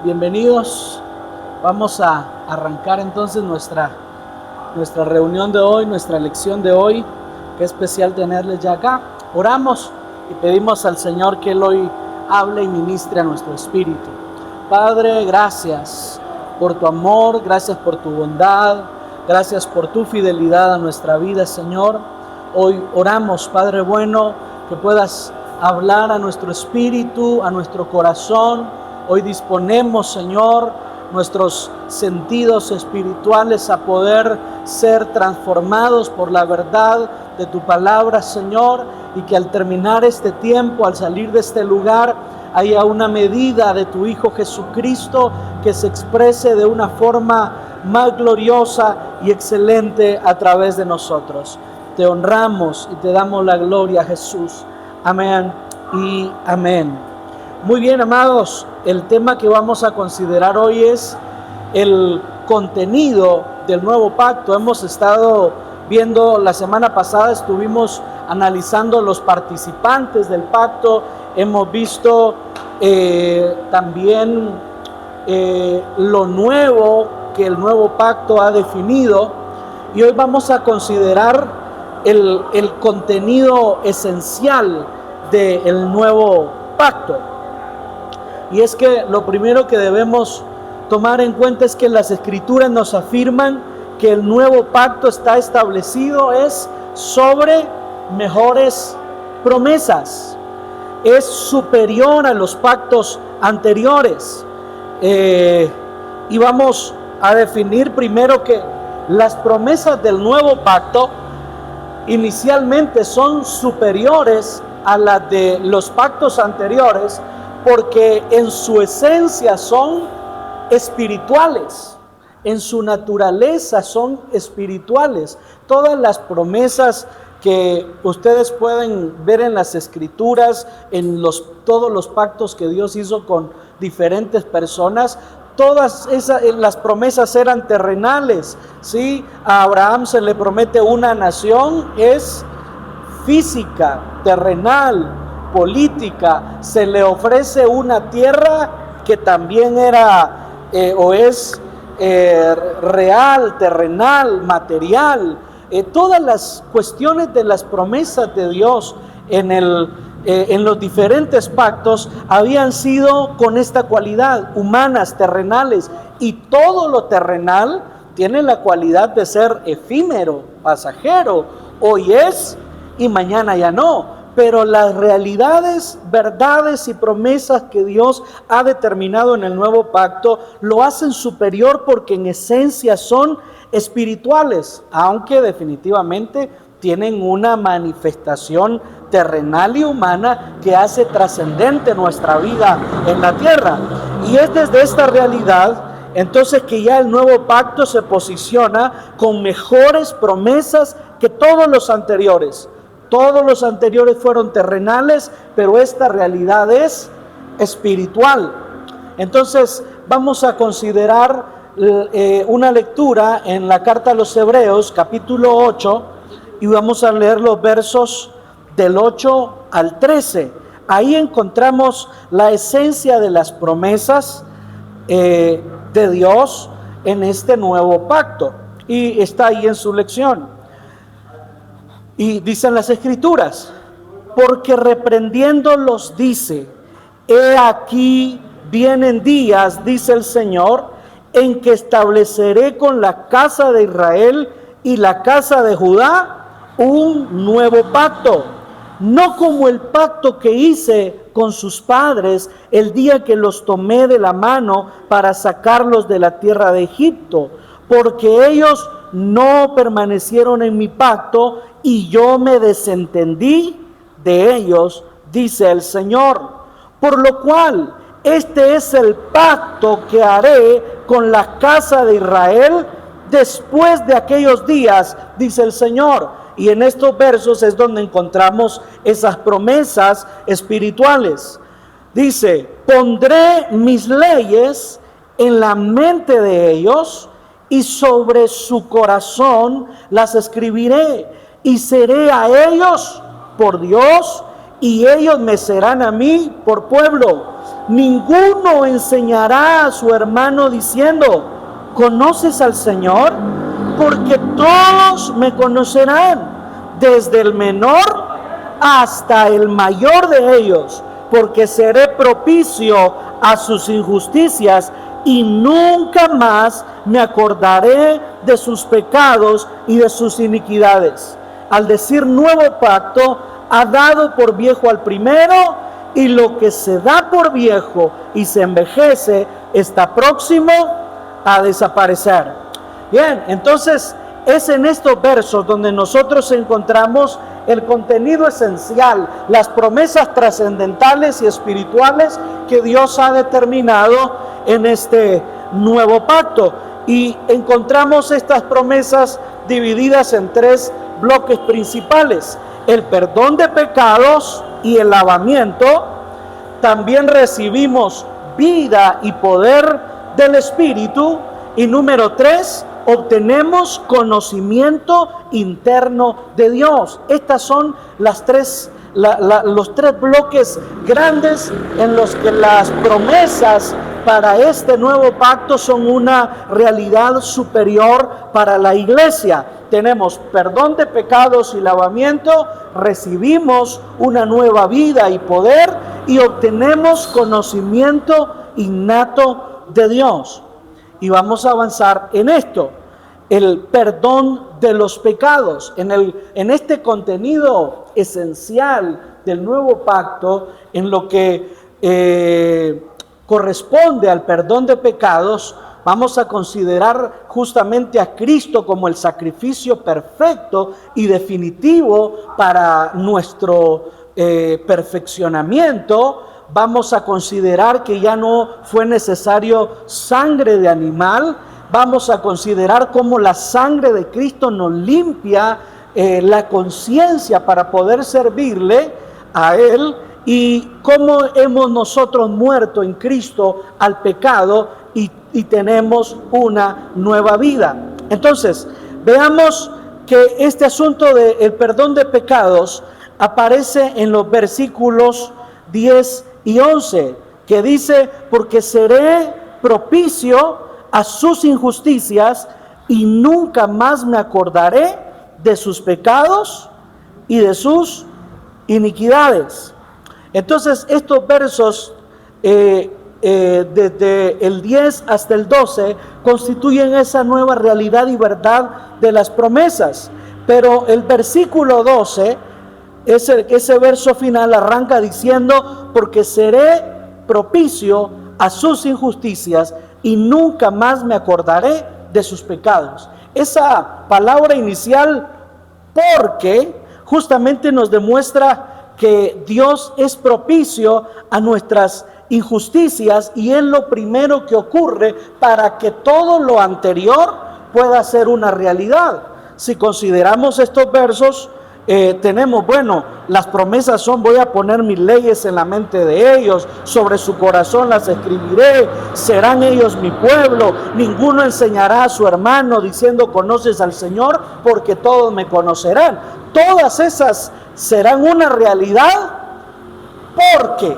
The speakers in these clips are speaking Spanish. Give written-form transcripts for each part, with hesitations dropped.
bienvenidos. Vamos a arrancar entonces nuestra reunión de hoy, nuestra lección de hoy. Qué especial tenerles ya acá. Oramos y pedimos al Señor que Él hoy hable y ministre a nuestro espíritu. Padre, gracias por tu amor, gracias por tu bondad, gracias por tu fidelidad a nuestra vida, Señor. Hoy oramos, Padre bueno, que puedas hablar a nuestro espíritu, a nuestro corazón. Hoy disponemos, Señor, nuestros sentidos espirituales a poder ser transformados por la verdad de tu palabra, Señor, y que al terminar este tiempo, al salir de este lugar, haya una medida de tu Hijo Jesucristo que se exprese de una forma más gloriosa y excelente a través de nosotros. Te honramos y te damos la gloria, Jesús. Amén y amén. Muy bien, amados, el tema que vamos a considerar hoy es el contenido del nuevo pacto. Hemos estado viendo, la semana pasada estuvimos analizando los participantes del pacto. Hemos visto también lo nuevo que el nuevo pacto ha definido. Y hoy vamos a considerar el contenido esencial del nuevo pacto. Y es que lo primero que debemos tomar en cuenta es que las Escrituras nos afirman que el nuevo pacto está establecido es sobre mejores promesas. Es superior a los pactos anteriores. Y vamos a definir primero que las promesas del nuevo pacto inicialmente son superiores a las de los pactos anteriores, porque en su esencia son espirituales, en su naturaleza son espirituales. Todas las promesas que ustedes pueden ver en las Escrituras, en todos los pactos que Dios hizo con diferentes personas, todas las promesas eran terrenales, ¿sí? A Abraham se le promete una nación, es física, terrenal, política. Se le ofrece una tierra que también era o es real, terrenal, material. Todas las cuestiones de las promesas de Dios en los diferentes pactos habían sido con esta cualidad, humanas, terrenales, y todo lo terrenal tiene la cualidad de ser efímero, pasajero. Hoy es y mañana ya no, pero las realidades, verdades y promesas que Dios ha determinado en el nuevo pacto lo hacen superior porque en esencia son espirituales, aunque definitivamente tienen una manifestación terrenal y humana que hace trascendente nuestra vida en la tierra. Y es desde esta realidad entonces que ya el nuevo pacto se posiciona con mejores promesas que todos los anteriores. Todos los anteriores fueron terrenales, pero esta realidad es espiritual. Entonces vamos a considerar una lectura en la carta a los Hebreos, capítulo 8, y vamos a leer los versos del 8 al 13. Ahí encontramos la esencia de las promesas de Dios en este nuevo pacto. Y está ahí en su lección. Y dicen las Escrituras: porque reprendiéndolos dice, he aquí vienen días, dice el Señor, en que estableceré con la casa de Israel y la casa de Judá un nuevo pacto, no como el pacto que hice con sus padres el día que los tomé de la mano para sacarlos de la tierra de Egipto, porque ellos no permanecieron en mi pacto y yo me desentendí de ellos, dice el Señor. Por lo cual, este es el pacto que haré con la casa de Israel después de aquellos días, dice el Señor. Y en estos versos es donde encontramos esas promesas espirituales. Dice: pondré mis leyes en la mente de ellos y sobre su corazón las escribiré, y seré a ellos por Dios y ellos me serán a mí por pueblo. Ninguno enseñará a su hermano diciendo, ¿conoces al Señor? Porque todos me conocerán, desde el menor hasta el mayor de ellos, porque seré propicio a sus injusticias y nunca más me acordaré de sus pecados y de sus iniquidades. Al decir nuevo pacto, ha dado por viejo al primero, y lo que se da por viejo y se envejece está próximo a desaparecer. Bien, entonces es en estos versos donde nosotros encontramos el contenido esencial, las promesas trascendentales y espirituales que Dios ha determinado en este nuevo pacto. Y encontramos estas promesas divididas en tres bloques principales: el perdón de pecados y el lavamiento. También recibimos vida y poder del Espíritu. Y número 3, obtenemos conocimiento interno de Dios. Estas son los tres bloques grandes en los que las promesas para este nuevo pacto son una realidad superior para la iglesia. Tenemos perdón de pecados y lavamiento, recibimos una nueva vida y poder, y obtenemos conocimiento innato de Dios. Y vamos a avanzar en esto, el perdón de los pecados. En este contenido esencial del nuevo pacto, en lo que corresponde al perdón de pecados, vamos a considerar justamente a Cristo como el sacrificio perfecto y definitivo para nuestro perfeccionamiento. Vamos a considerar que ya no fue necesario sangre de animal. Vamos a considerar cómo la sangre de Cristo nos limpia la conciencia para poder servirle a Él, y cómo hemos nosotros muerto en Cristo al pecado y tenemos una nueva vida. Entonces, veamos que este asunto del perdón de pecados aparece en los versículos 10 y 11, que dice: porque seré propicio a sus injusticias y nunca más me acordaré de sus pecados y de sus iniquidades. Entonces, estos versos desde el 10 hasta el 12 constituyen esa nueva realidad y verdad de las promesas. Pero el versículo 12, ese verso final, arranca diciendo: porque seré propicio a sus injusticias y nunca más me acordaré de sus pecados. Esa palabra inicial, porque, justamente nos demuestra que Dios es propicio a nuestras injusticias, y es lo primero que ocurre para que todo lo anterior pueda ser una realidad. Si consideramos estos versos, tenemos, las promesas son: voy a poner mis leyes en la mente de ellos, sobre su corazón las escribiré, serán ellos mi pueblo, ninguno enseñará a su hermano diciendo, ¿conoces al Señor? Porque todos me conocerán. Todas esas serán una realidad, porque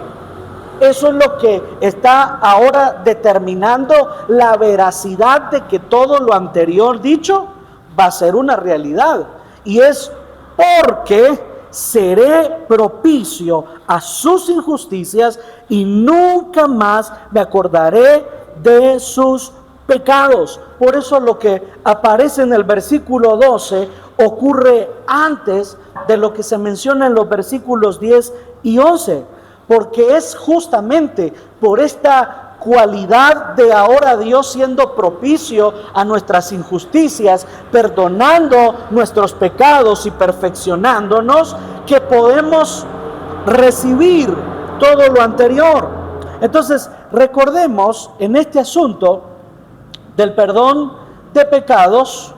eso es lo que está ahora determinando la veracidad de que todo lo anterior dicho va a ser una realidad. Y es porque seré propicio a sus injusticias y nunca más me acordaré de sus pecados. Por eso lo que aparece en el versículo 12 ocurre antes de lo que se menciona en los versículos 10 y 11, porque es justamente por esta cualidad de ahora Dios siendo propicio a nuestras injusticias, perdonando nuestros pecados y perfeccionándonos, que podemos recibir todo lo anterior. Entonces, recordemos en este asunto del perdón de pecados,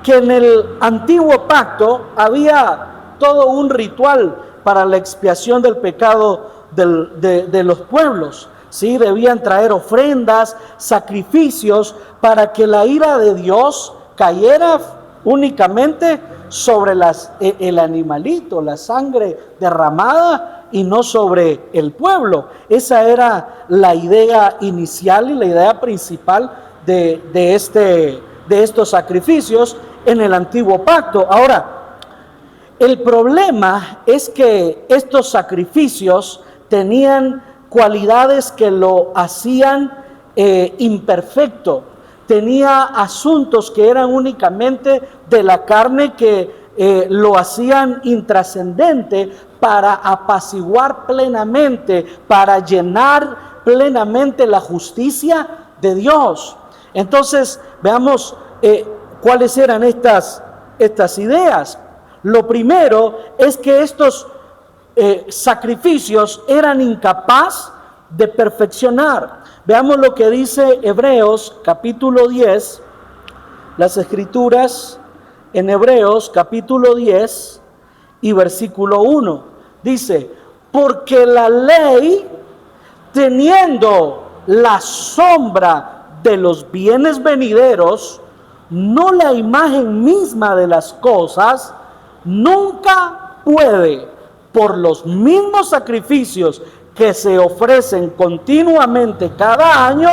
que en el antiguo pacto había todo un ritual para la expiación del pecado de los pueblos. ¿Sí? Debían traer ofrendas, sacrificios, para que la ira de Dios cayera únicamente sobre el animalito, la sangre derramada, y no sobre el pueblo. Esa era la idea inicial y la idea principal de estos sacrificios en el antiguo pacto. Ahora, el problema es que estos sacrificios tenían cualidades que lo hacían imperfecto. Tenía asuntos que eran únicamente de la carne que lo hacían intrascendente para apaciguar plenamente, para llenar plenamente la justicia de Dios. Entonces, veamos cuáles eran estas ideas. Lo primero es que estos sacrificios eran incapaces de perfeccionar. Veamos lo que dice Hebreos capítulo 10, las escrituras en Hebreos capítulo 10 y versículo 1. Dice, porque la ley, teniendo la sombra de los bienes venideros, no la imagen misma de las cosas, nunca puede, por los mismos sacrificios que se ofrecen continuamente cada año,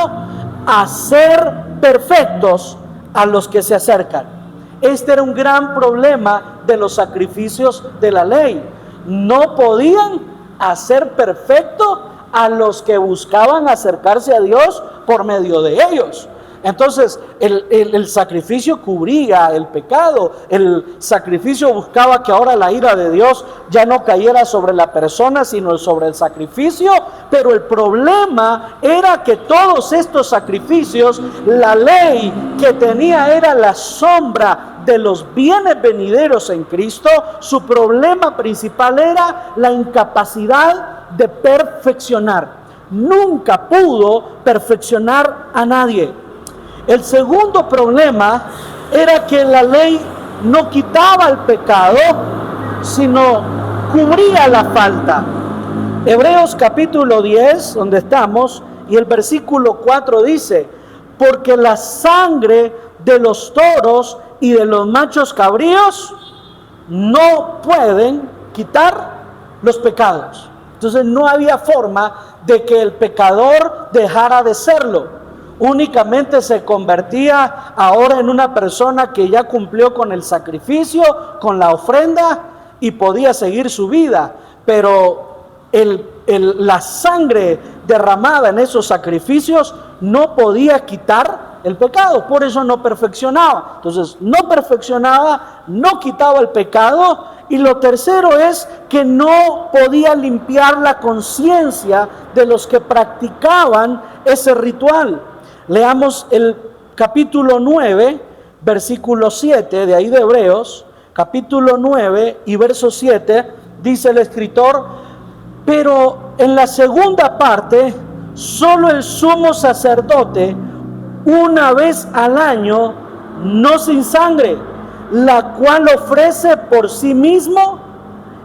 hacer perfectos a los que se acercan. Este era un gran problema de los sacrificios de la ley. No podían hacer perfecto a los que buscaban acercarse a Dios por medio de ellos. Entonces, el sacrificio cubría el pecado. El sacrificio buscaba que ahora la ira de Dios ya no cayera sobre la persona, sino sobre el sacrificio. Pero el problema era que todos estos sacrificios, la ley que tenía era la sombra de los bienes venideros en Cristo. Su problema principal era la incapacidad de perfeccionar. Nunca pudo perfeccionar a nadie. El segundo problema era que la ley no quitaba el pecado, sino cubría la falta. Hebreos capítulo 10, donde estamos, y el versículo 4 dice, porque la sangre de los toros y de los machos cabríos no pueden quitar los pecados. Entonces no había forma de que el pecador dejara de serlo. Únicamente se convertía ahora en una persona que ya cumplió con el sacrificio, con la ofrenda, y podía seguir su vida. Pero la sangre derramada en esos sacrificios no podía quitar el pecado, por eso no perfeccionaba. Entonces no perfeccionaba, no quitaba el pecado. Y lo tercero es que no podía limpiar la conciencia de los que practicaban ese ritual. Leamos el capítulo 9, versículo 7, de ahí de Hebreos, capítulo 9 y verso 7, dice el escritor, pero en la segunda parte, solo el sumo sacerdote, una vez al año, no sin sangre, la cual ofrece por sí mismo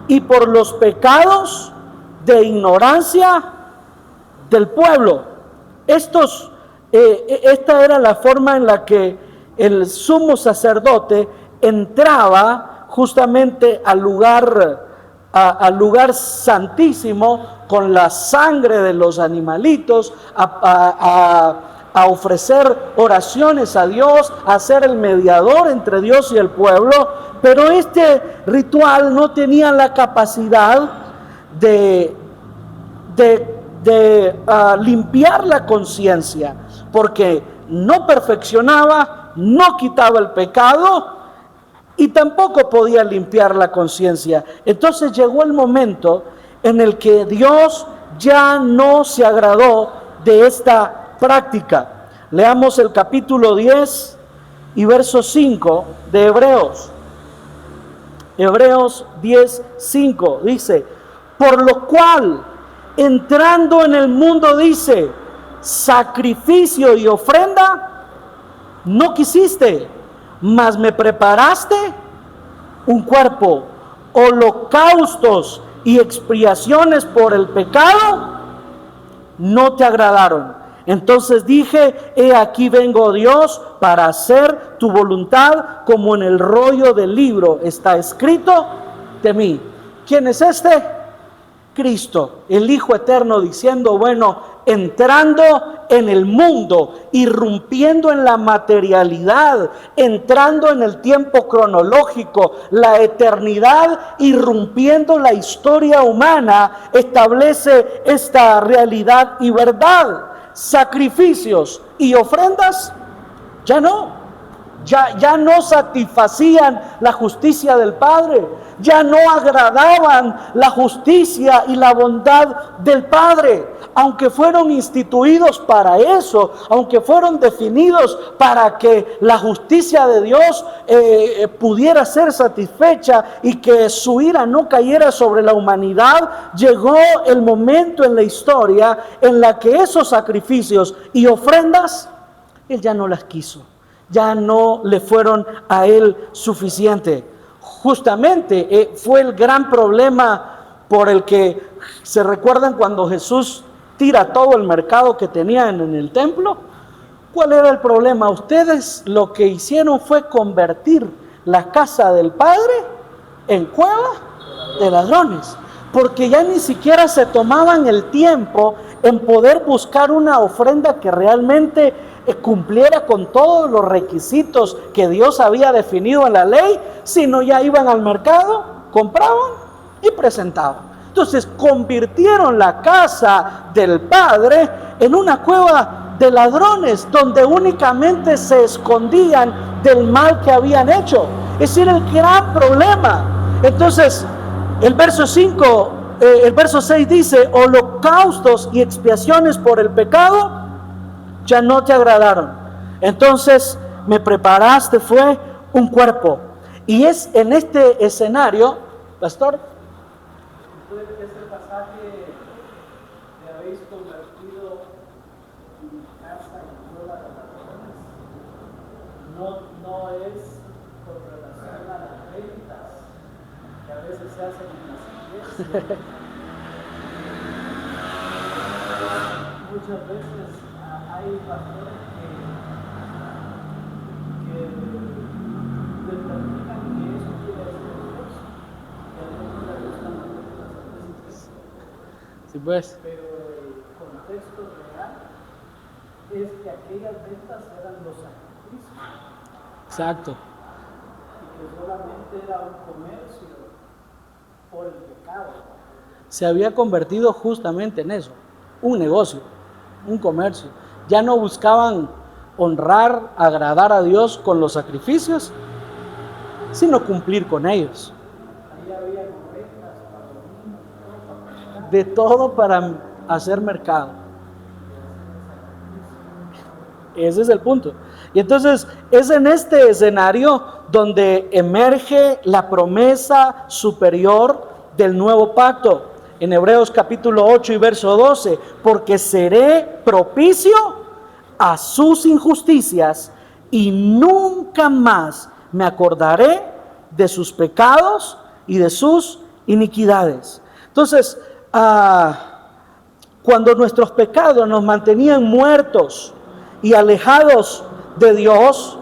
y por los pecados de ignorancia del pueblo. Esta era la forma en la que el sumo sacerdote entraba justamente al lugar santísimo con la sangre de los animalitos, a ofrecer oraciones a Dios, a ser el mediador entre Dios y el pueblo. Pero este ritual no tenía la capacidad de limpiar la conciencia, porque no perfeccionaba, no quitaba el pecado y tampoco podía limpiar la conciencia. Entonces llegó el momento en el que Dios ya no se agradó de esta práctica. Leamos el capítulo 10 y verso 5 de Hebreos. Hebreos 10, 5 dice, por lo cual, entrando en el mundo, dice, sacrificio y ofrenda no quisiste, mas me preparaste un cuerpo. Holocaustos y expiaciones por el pecado no te agradaron. Entonces dije, he aquí vengo, Dios, para hacer tu voluntad, como en el rollo del libro está escrito de mí. ¿Quién es este? Cristo, el Hijo Eterno, diciendo, bueno, entrando en el mundo, irrumpiendo en la materialidad, entrando en el tiempo cronológico, la eternidad, irrumpiendo la historia humana, establece esta realidad y verdad. Sacrificios y ofrendas, ya no. Ya no satisfacían la justicia del Padre, ya no agradaban la justicia y la bondad del Padre, aunque fueron instituidos para eso, aunque fueron definidos para que la justicia de Dios pudiera ser satisfecha y que su ira no cayera sobre la humanidad. Llegó el momento en la historia en la que esos sacrificios y ofrendas, Él ya no las quiso. Ya no le fueron a Él suficiente. Justamente fue el gran problema por el que se recuerdan cuando Jesús tira todo el mercado que tenían en el templo. ¿Cuál era el problema? Ustedes lo que hicieron fue convertir la casa del Padre en cueva de ladrones, porque ya ni siquiera se tomaban el tiempo en poder buscar una ofrenda que realmente cumpliera con todos los requisitos que Dios había definido en la ley, sino ya iban al mercado, compraban y presentaban. Entonces convirtieron la casa del Padre en una cueva de ladrones, donde únicamente se escondían del mal que habían hecho. Es decir, el gran problema. Entonces el verso 6 dice, holocaustos y expiaciones por el pecado ya no te agradaron. Entonces me preparaste fue un cuerpo. Y es en este escenario, pastor, este pasaje de habéis convertido mi casa en cueva de ladrones, no es con relación a las ventas que a veces se hacen en las iglesias. Muchas veces hay pastores que determinan que eso quiere decir Dios, que a Dios no le gustan las cosas. sí, pues. Pero el contexto real es que aquellas ventas eran los sacrificios. Exacto. Y que solamente era un comercio por el pecado. Se había convertido justamente en eso, un negocio, un comercio. Ya no buscaban honrar, agradar a Dios con los sacrificios, sino cumplir con ellos. Ahí había ovejas para los niños, De todo para hacer mercado. Ese es el punto. Y entonces es en este escenario donde emerge la promesa superior del nuevo pacto. En Hebreos capítulo 8 y verso 12, porque seré propicio a sus injusticias y nunca más me acordaré de sus pecados y de sus iniquidades. Entonces, cuando nuestros pecados nos mantenían muertos y alejados de Dios,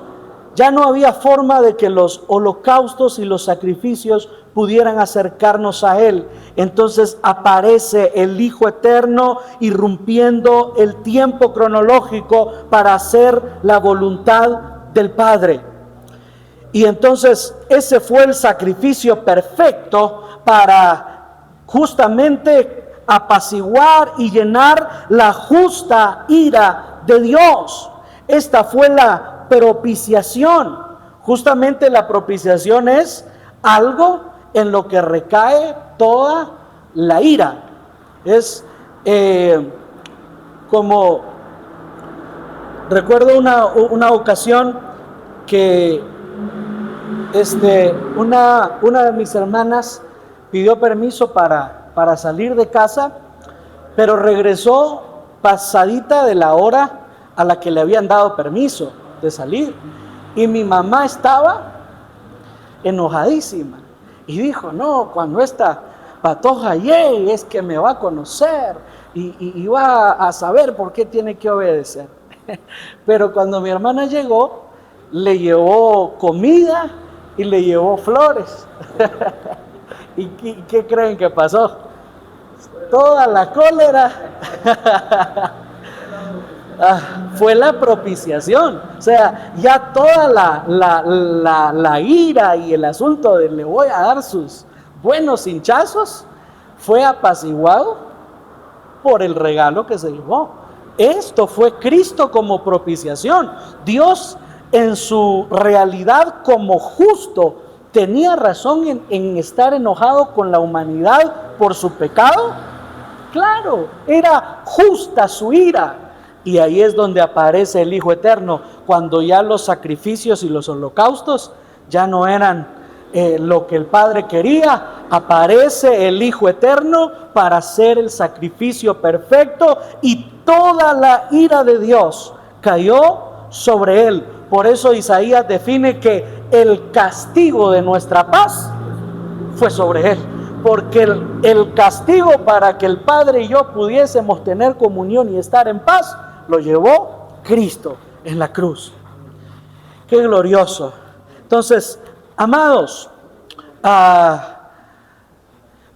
ya no había forma de que los holocaustos y los sacrificios pudieran acercarnos a Él. Entonces aparece el Hijo Eterno irrumpiendo el tiempo cronológico para hacer la voluntad del Padre. Y entonces ese fue el sacrificio perfecto para justamente apaciguar y llenar la justa ira de Dios. Esta fue la propiciación. Justamente la propiciación es algo en lo que recae toda la ira. Es como recuerdo una ocasión que una de mis hermanas pidió permiso para salir de casa, pero regresó pasadita de la hora a la que le habían dado permiso de salir, y mi mamá estaba enojadísima y dijo: no, cuando esta Patoja llegue, es que me va a conocer y va a saber por qué tiene que obedecer. Pero cuando mi hermana llegó, le llevó comida y le llevó flores. ¿Y qué creen que pasó? Toda la cólera fue la propiciación. O sea, ya toda la ira y el asunto de le voy a dar sus buenos hinchazos fue apaciguado por el regalo que se llevó. Esto fue Cristo como propiciación. Dios en su realidad como justo tenía razón en estar enojado con la humanidad por su pecado. Claro, era justa su ira. Y ahí es donde aparece el Hijo Eterno, cuando ya los sacrificios y los holocaustos ya no eran lo que el Padre quería. Aparece el Hijo Eterno para hacer el sacrificio perfecto y toda la ira de Dios cayó sobre él. Por eso Isaías define que el castigo de nuestra paz fue sobre él. Porque el castigo para que el Padre y yo pudiésemos tener comunión y estar en paz, lo llevó Cristo en la cruz. ¡Qué glorioso! Entonces, amados,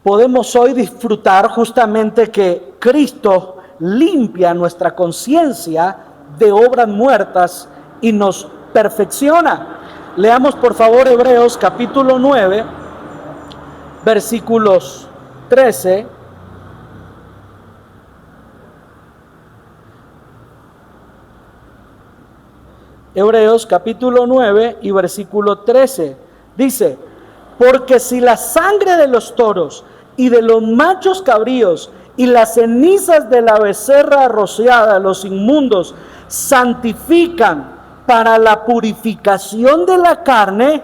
podemos hoy disfrutar justamente que Cristo limpia nuestra conciencia de obras muertas y nos perfecciona. Leamos por favor Hebreos capítulo 9, versículos 13. Hebreos capítulo 9 y versículo 13. Dice: porque si la sangre de los toros y de los machos cabríos y las cenizas de la becerra rociada, los inmundos, santifican para la purificación de la carne,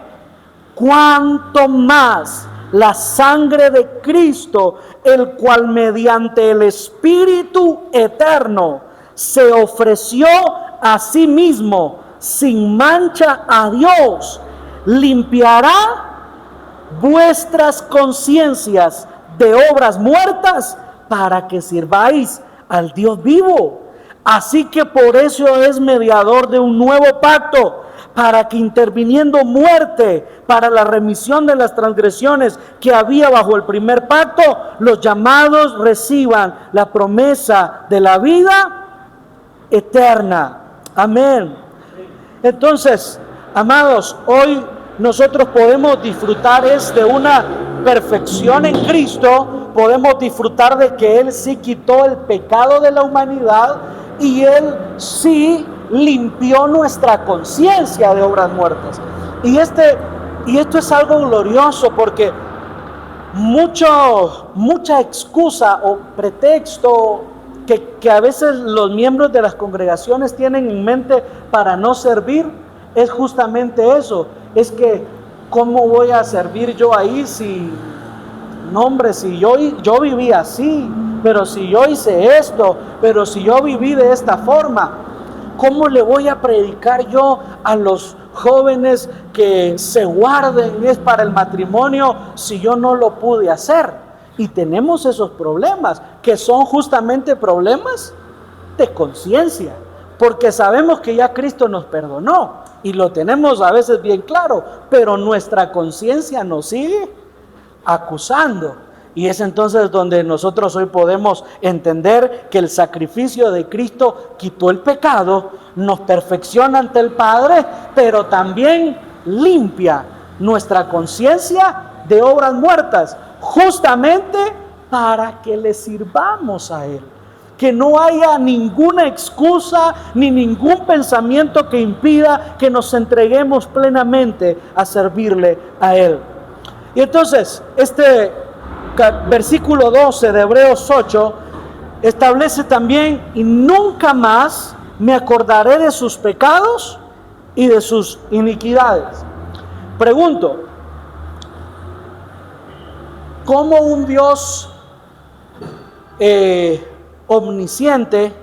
cuanto más la sangre de Cristo, el cual mediante el Espíritu eterno se ofreció a sí mismo sin mancha a Dios, limpiará vuestras conciencias de obras muertas para que sirváis al Dios vivo. Así que por eso es mediador de un nuevo pacto, para que interviniendo muerte para la remisión de las transgresiones que había bajo el primer pacto, los llamados reciban la promesa de la vida eterna. Amén. Entonces, amados, hoy nosotros podemos disfrutar de una perfección en Cristo. Podemos disfrutar de que Él sí quitó el pecado de la humanidad y Él sí limpió nuestra conciencia de obras muertas. Y esto es algo glorioso, porque mucha excusa o pretexto que a veces los miembros de las congregaciones tienen en mente para no servir es justamente eso. Es que ¿cómo voy a servir yo ahí si yo viví así, pero si yo hice esto, pero si yo viví de esta forma? ¿Cómo le voy a predicar yo a los jóvenes que se guarden es para el matrimonio si yo no lo pude hacer? Y tenemos esos problemas, que son justamente problemas de conciencia, porque sabemos que ya Cristo nos perdonó y lo tenemos a veces bien claro, pero nuestra conciencia nos sigue acusando. Y es entonces donde nosotros hoy podemos entender que el sacrificio de Cristo quitó el pecado, nos perfecciona ante el Padre, pero también limpia nuestra conciencia de obras muertas, justamente para que le sirvamos a Él. Que no haya ninguna excusa ni ningún pensamiento que impida que nos entreguemos plenamente a servirle a Él. Y entonces, este versículo 12 de Hebreos 8 establece también: y nunca más me acordaré de sus pecados y de sus iniquidades. Pregunto, ¿cómo un Dios omnisciente,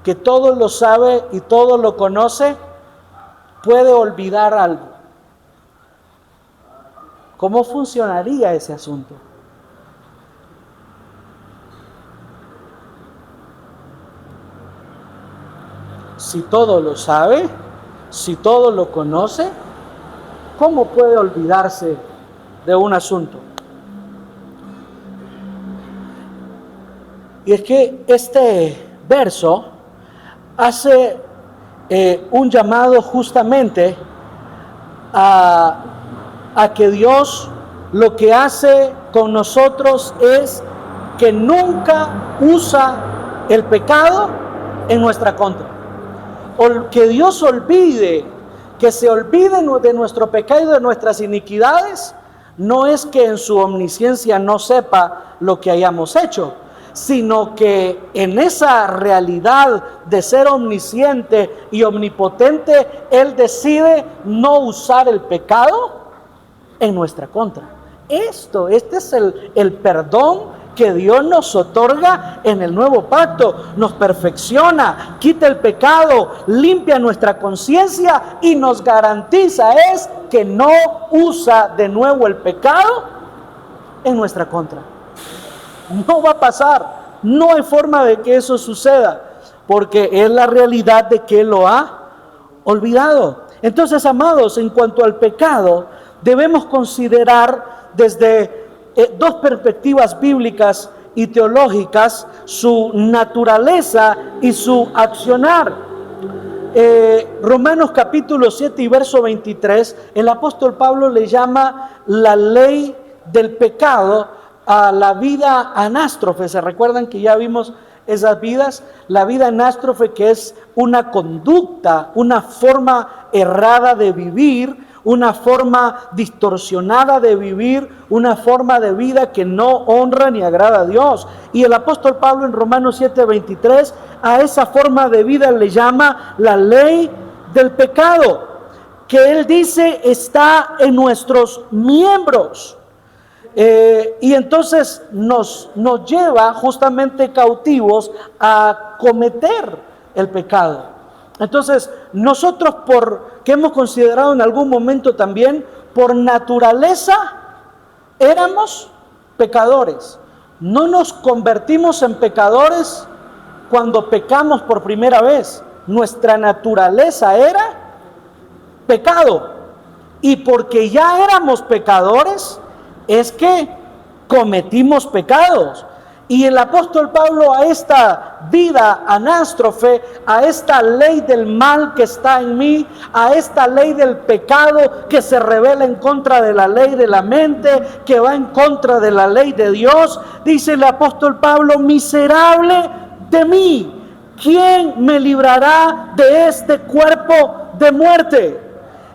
que todo lo sabe y todo lo conoce, puede olvidar algo? ¿Cómo funcionaría ese asunto? si todo lo sabe, si todo lo conoce, ¿cómo puede olvidarse de un asunto? Y es que este verso hace un llamado justamente a que Dios lo que hace con nosotros es que nunca usa el pecado en nuestra contra. O que Dios olvide, que se olvide de nuestro pecado y de nuestras iniquidades, no es que en su omnisciencia no sepa lo que hayamos hecho, sino que en esa realidad de ser omnisciente y omnipotente, Él decide no usar el pecado en nuestra contra. Este es el perdón que Dios nos otorga en el nuevo pacto. Nos perfecciona, quita el pecado, limpia nuestra conciencia y nos garantiza es que no usa de nuevo el pecado en nuestra contra. No va a pasar, no hay forma de que eso suceda, porque es la realidad de que Él lo ha olvidado. Entonces, amados, en cuanto al pecado, debemos considerar desde dos perspectivas bíblicas y teológicas su naturaleza y su accionar. Romanos capítulo 7 y verso 23, el apóstol Pablo le llama la ley del pecado a la vida anástrofe. ¿Se recuerdan que ya vimos esas vidas? La vida anástrofe, que es una conducta, una forma errada de vivir, una forma distorsionada de vivir, una forma de vida que no honra ni agrada a Dios. Y el apóstol Pablo en Romanos 7:23 a esa forma de vida le llama la ley del pecado, que él dice está en nuestros miembros. Y entonces nos lleva justamente cautivos a cometer el pecado. Entonces nosotros, que hemos considerado en algún momento también, por naturaleza éramos pecadores. No nos convertimos en pecadores cuando pecamos por primera vez. Nuestra naturaleza era pecado, y porque ya éramos pecadores es que cometimos pecados. Y el apóstol Pablo a esta vida anástrofe, a esta ley del mal que está en mí, a esta ley del pecado que se revela en contra de la ley de la mente, que va en contra de la ley de Dios, dice el apóstol Pablo: miserable de mí, ¿quién me librará de este cuerpo de muerte?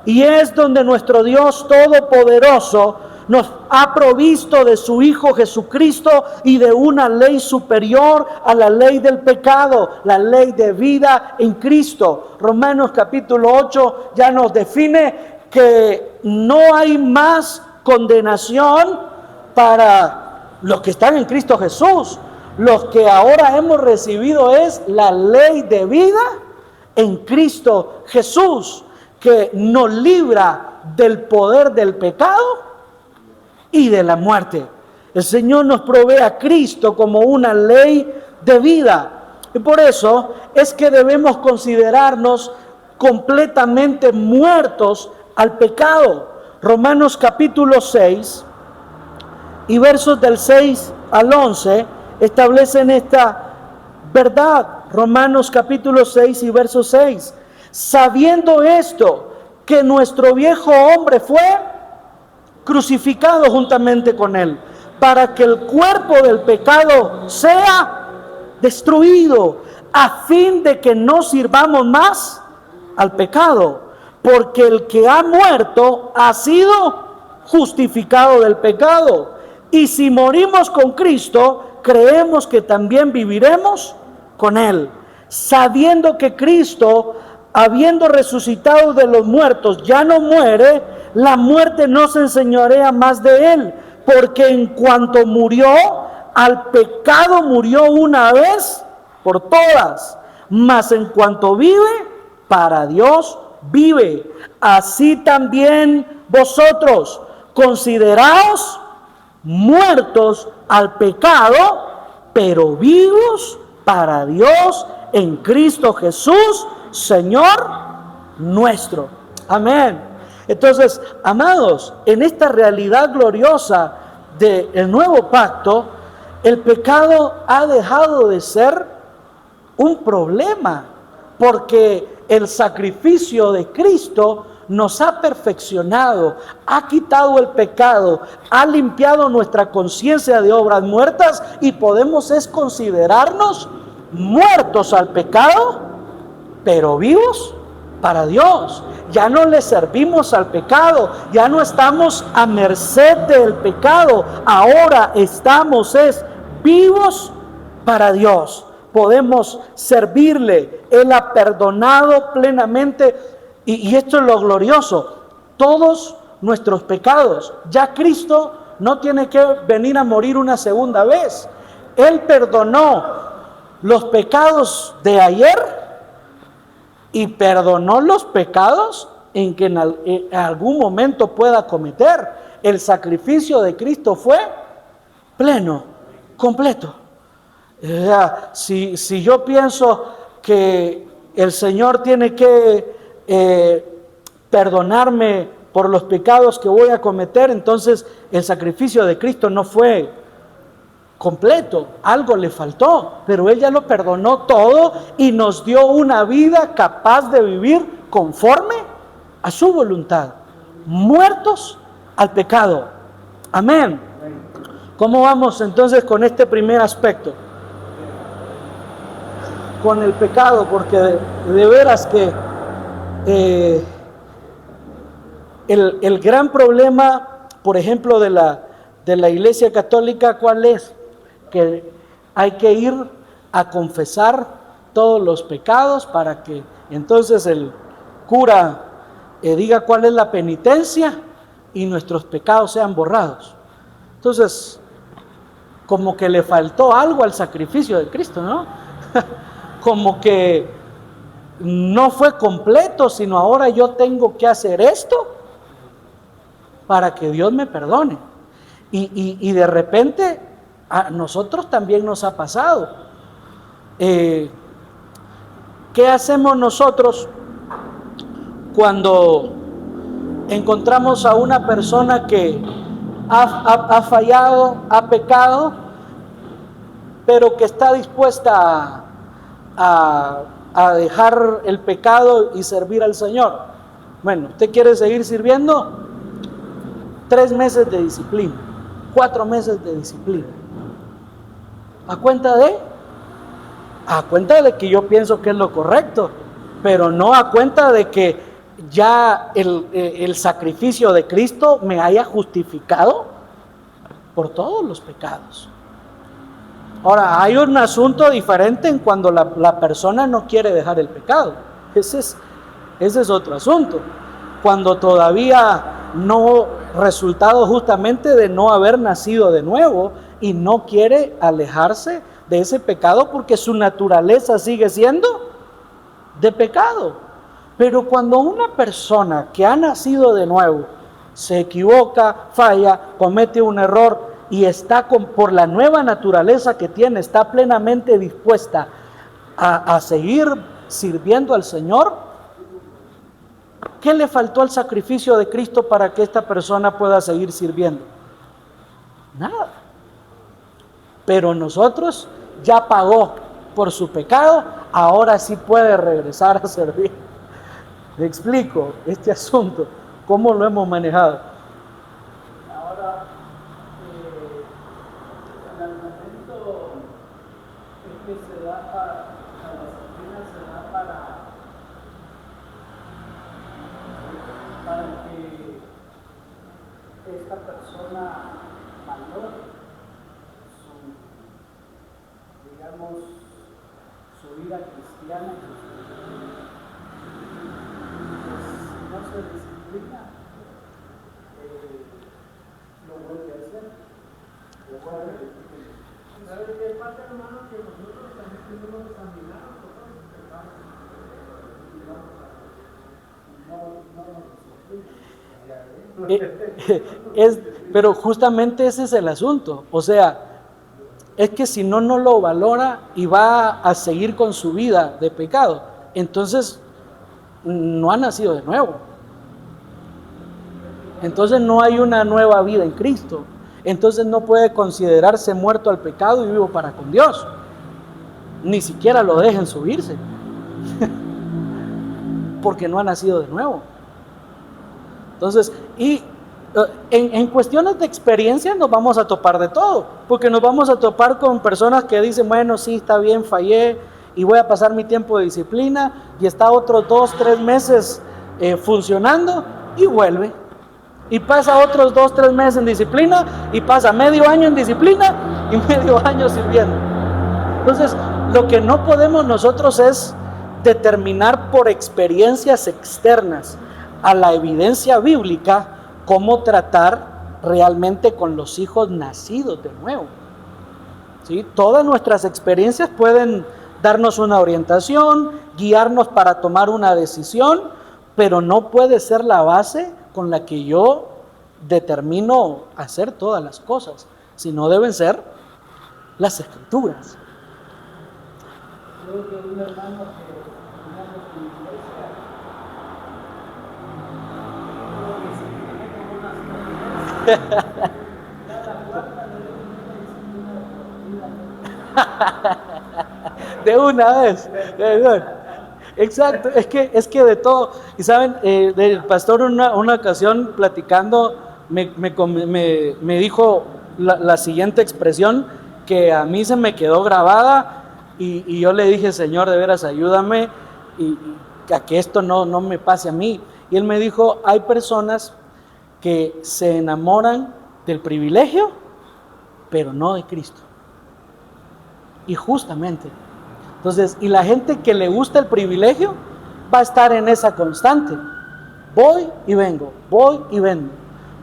Y es donde nuestro Dios Todopoderoso nos ha provisto de su Hijo Jesucristo y de una ley superior a la ley del pecado, la ley de vida en Cristo. Romanos capítulo 8 ya nos define que no hay más condenación para los que están en Cristo Jesús. Los que ahora hemos recibido es la ley de vida en Cristo Jesús, que nos libra del poder del pecado y de la muerte. El Señor nos provee a Cristo como una ley de vida. Y por eso es que debemos considerarnos completamente muertos al pecado. Romanos capítulo 6 y versos del 6 al 11 establecen esta verdad. Romanos capítulo 6 y verso 6. Sabiendo esto, que nuestro viejo hombre fue crucificado juntamente con él, para que el cuerpo del pecado sea destruido, a fin de que no sirvamos más al pecado, porque el que ha muerto ha sido justificado del pecado. Y si morimos con Cristo, creemos que también viviremos con él, sabiendo que Cristo, habiendo resucitado de los muertos, ya no muere, la muerte no se enseñorea más de él, porque en cuanto murió, al pecado murió una vez por todas, mas en cuanto vive, para Dios vive. Así también vosotros, consideraos muertos al pecado, pero vivos para Dios en Cristo Jesús, Señor nuestro. Amén. Entonces, amados, en esta realidad gloriosa del nuevo pacto, el pecado ha dejado de ser un problema, porque el sacrificio de Cristo nos ha perfeccionado, ha quitado el pecado, ha limpiado nuestra conciencia de obras muertas y podemos considerarnos muertos al pecado, pero vivos para Dios. Ya no le servimos al pecado, ya no estamos a merced del pecado, ahora estamos vivos para Dios. Podemos servirle, Él ha perdonado plenamente, y esto es lo glorioso, todos nuestros pecados. Ya Cristo no tiene que venir a morir una segunda vez. Él perdonó los pecados de ayer y perdonó los pecados en que en algún momento pueda cometer. El sacrificio de Cristo fue pleno, completo. Si yo pienso que el Señor tiene que perdonarme por los pecados que voy a cometer, entonces el sacrificio de Cristo no fue completo, algo le faltó, pero Él ya lo perdonó todo y nos dio una vida capaz de vivir conforme a su voluntad, muertos al pecado. Amén. ¿Cómo vamos entonces con este primer aspecto? Con el pecado, porque de veras que el gran problema, por ejemplo, de la Iglesia Católica, ¿cuál es? Que hay que ir a confesar todos los pecados para que entonces el cura diga cuál es la penitencia y nuestros pecados sean borrados. Entonces, como que le faltó algo al sacrificio de Cristo, ¿no? Como que no fue completo, sino ahora yo tengo que hacer esto para que Dios me perdone. Y de repente a nosotros también nos ha pasado. ¿Qué hacemos nosotros cuando encontramos a una persona que ha fallado, ha pecado, pero que está dispuesta a dejar el pecado y servir al Señor? Bueno, ¿usted quiere seguir sirviendo? 3 meses de disciplina, 4 meses de disciplina. ¿A cuenta de? A cuenta de que yo pienso que es lo correcto, pero no a cuenta de que ya el sacrificio de Cristo me haya justificado por todos los pecados. Ahora, hay un asunto diferente en cuando la persona no quiere dejar el pecado. Ese es otro asunto. Cuando todavía no, resultado justamente de no haber nacido de nuevo y no quiere alejarse de ese pecado porque su naturaleza sigue siendo de pecado. Pero cuando una persona que ha nacido de nuevo se equivoca, falla, comete un error y está por la nueva naturaleza que tiene, está plenamente dispuesta a seguir sirviendo al Señor, ¿qué le faltó al sacrificio de Cristo para que esta persona pueda seguir sirviendo? Nada. Pero nosotros ya pagó por su pecado, ahora sí puede regresar a servir. Le explico este asunto, cómo lo hemos manejado. Ahora, en el momento en que se da la disciplina se da para que esta persona mayor su vida cristiana, si no se disciplina, lo vuelve a hacer, lo vuelve a repetir. ¿Sabes qué pasa, hermano? Que nosotros también tenemos que examinar nosotros los pecados y no nos disciplina. Pero justamente ese es el asunto. O sea, es que si no lo valora y va a seguir con su vida de pecado, entonces no ha nacido de nuevo. Entonces no hay una nueva vida en Cristo. Entonces no puede considerarse muerto al pecado y vivo para con Dios. Ni siquiera lo dejen subirse. Porque no ha nacido de nuevo. Entonces, en cuestiones de experiencia nos vamos a topar de todo. Porque nos vamos a topar con personas que dicen, bueno, sí, está bien, fallé y voy a pasar mi tiempo de disciplina, y está otros 2, 3 meses funcionando y vuelve. Y pasa otros 2, 3 meses en disciplina, y pasa medio año en disciplina y medio año sirviendo. Entonces, lo que no podemos nosotros es determinar por experiencias externas a la evidencia bíblica cómo tratar realmente con los hijos nacidos de nuevo. ¿Sí? Todas nuestras experiencias pueden darnos una orientación, guiarnos para tomar una decisión, pero no puede ser la base con la que yo determino hacer todas las cosas, sino deben ser las Escrituras. Creo que un hermano que teníamos en la iglesia, de una vez. Exacto, es que de todo. Y saben, el pastor una ocasión platicando me dijo la siguiente expresión que a mí se me quedó grabada, y yo le dije, Señor, de veras ayúdame y a que esto no me pase a mí. Y él me dijo, hay personas que se enamoran del privilegio, pero no de Cristo. Y justamente, entonces, y la gente que le gusta el privilegio va a estar en esa constante. Voy y vengo, voy y vengo.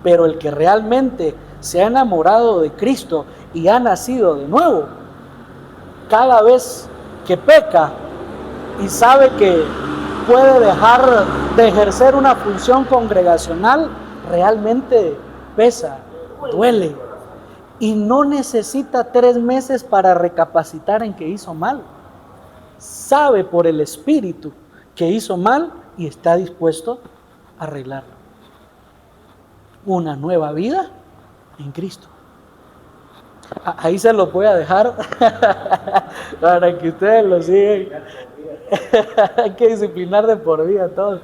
Pero el que realmente se ha enamorado de Cristo y ha nacido de nuevo, cada vez que peca y sabe que puede dejar de ejercer una función congregacional, realmente pesa, duele. Y no necesita 3 meses para recapacitar en que hizo mal. Sabe por el Espíritu que hizo mal y está dispuesto a arreglarlo. Una nueva vida en Cristo. Ahí se lo voy a dejar para que ustedes lo sigan. Hay que disciplinar de por vida a todos.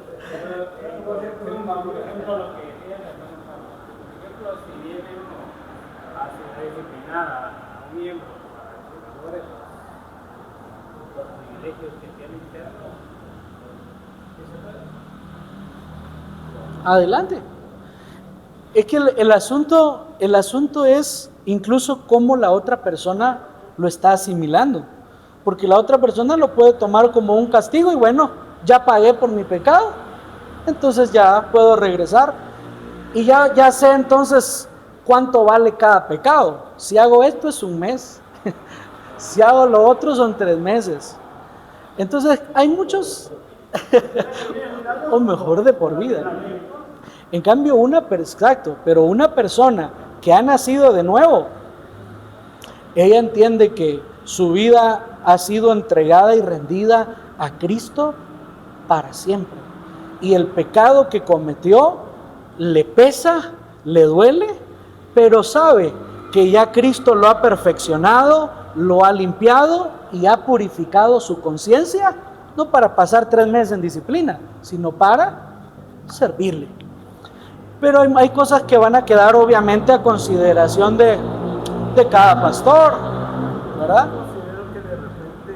A un miembro para que valore los privilegios que tiene interno. Adelante. Es que el asunto es incluso cómo la otra persona lo está asimilando. Porque la otra persona lo puede tomar como un castigo y bueno, ya pagué por mi pecado, entonces ya puedo regresar. Y ya sé entonces cuánto vale cada pecado. Si hago esto es 1 mes. Si hago lo otro son 3 meses. Entonces hay muchos, o mejor de por vida. En cambio pero una persona que ha nacido de nuevo, ella entiende que su vida ha sido entregada y rendida a Cristo para siempre. Y el pecado que cometió le pesa, le duele, pero sabe que ya Cristo lo ha perfeccionado, lo ha limpiado y ha purificado su conciencia, no para pasar 3 meses en disciplina, sino para servirle. Pero hay cosas que van a quedar obviamente a consideración de cada pastor, ¿verdad? Considero que de repente,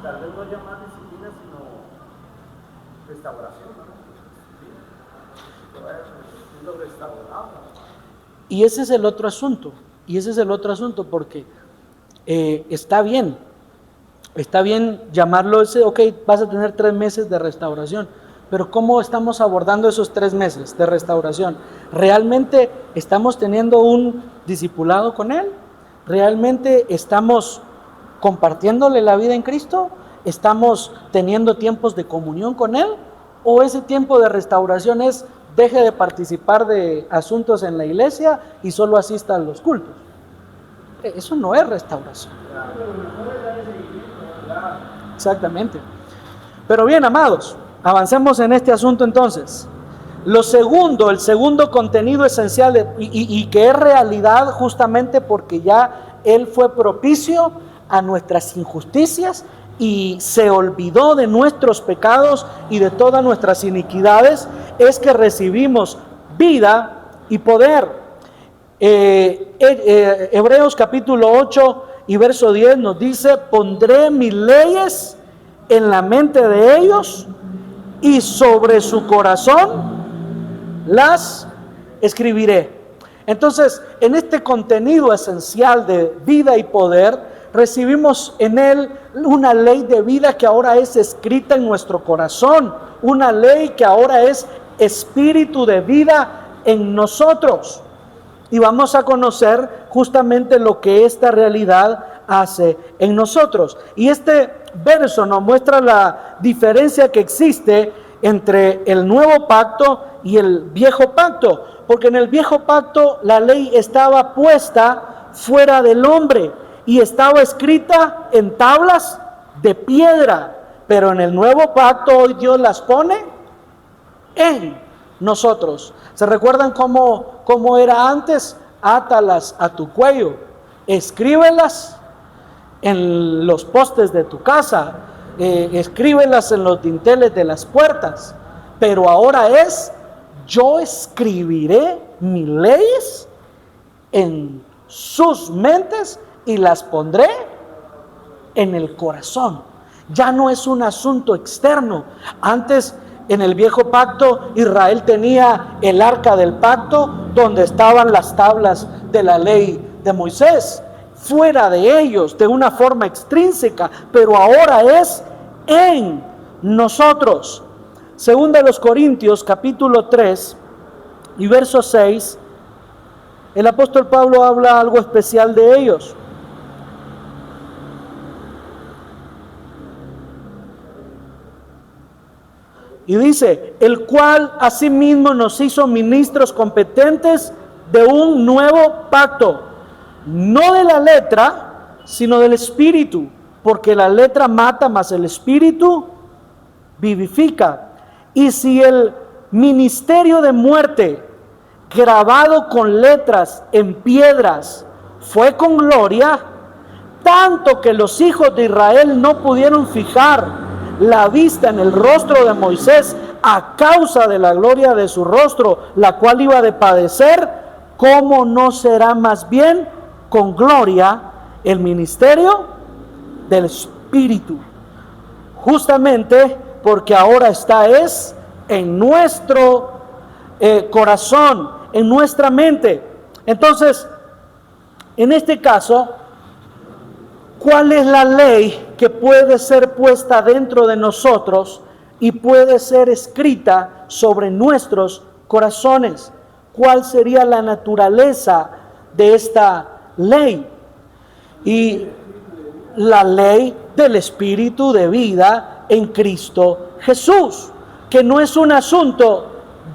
tal vez no haya más disciplina, sino restauración, ¿no? Siendo restaurado. Y ese es el otro asunto, porque está bien llamarlo ese, ok, vas a tener 3 meses de restauración, pero ¿cómo estamos abordando esos 3 meses de restauración? ¿Realmente estamos teniendo un discipulado con Él? ¿Realmente estamos compartiéndole la vida en Cristo? ¿Estamos teniendo tiempos de comunión con Él? ¿O ese tiempo de restauración es deje de participar de asuntos en la iglesia y solo asista a los cultos? Eso no es restauración. Exactamente. Pero bien, amados, avancemos en este asunto entonces. El segundo contenido esencial y que es realidad justamente porque ya Él fue propicio a nuestras injusticias y se olvidó de nuestros pecados y de todas nuestras iniquidades, es que recibimos vida y poder. Hebreos capítulo 8 y verso 10 nos dice: pondré mis leyes en la mente de ellos y sobre su corazón las escribiré. Entonces, en este contenido esencial de vida y poder, recibimos en Él una ley de vida que ahora es escrita en nuestro corazón, una ley que ahora es espíritu de vida en nosotros. Y vamos a conocer justamente lo que esta realidad hace en nosotros. Y este verso nos muestra la diferencia que existe entre el nuevo pacto y el viejo pacto, porque en el viejo pacto la ley estaba puesta fuera del hombre y estaba escrita en tablas de piedra, pero en el nuevo pacto hoy Dios las pone en nosotros. ¿Se recuerdan cómo era antes? Átalas a tu cuello, escríbelas en los postes de tu casa, escríbelas en los dinteles de las puertas, pero ahora es: yo escribiré mis leyes en sus mentes y las pondré en el corazón. Ya no es un asunto externo. Antes, en el viejo pacto, Israel tenía el arca del pacto donde estaban las tablas de la ley de Moisés, fuera de ellos, de una forma extrínseca, pero ahora es en nosotros. Segunda de los Corintios, capítulo 3 y verso 6, el apóstol Pablo habla algo especial de ellos. Y dice: el cual asimismo nos hizo ministros competentes de un nuevo pacto, no de la letra, sino del espíritu, porque la letra mata, mas el espíritu vivifica. Y si el ministerio de muerte, grabado con letras en piedras, fue con gloria, tanto que los hijos de Israel no pudieron fijar la vista en el rostro de Moisés a causa de la gloria de su rostro, la cual iba de padecer, ¿cómo no será más bien con gloria el ministerio del Espíritu? Justamente porque ahora está en nuestro corazón, en nuestra mente. Entonces, en este caso, ¿cuál es la ley que puede ser puesta dentro de nosotros y puede ser escrita sobre nuestros corazones? ¿Cuál sería la naturaleza de esta ley? Y la ley del espíritu de vida en Cristo Jesús, que no es un asunto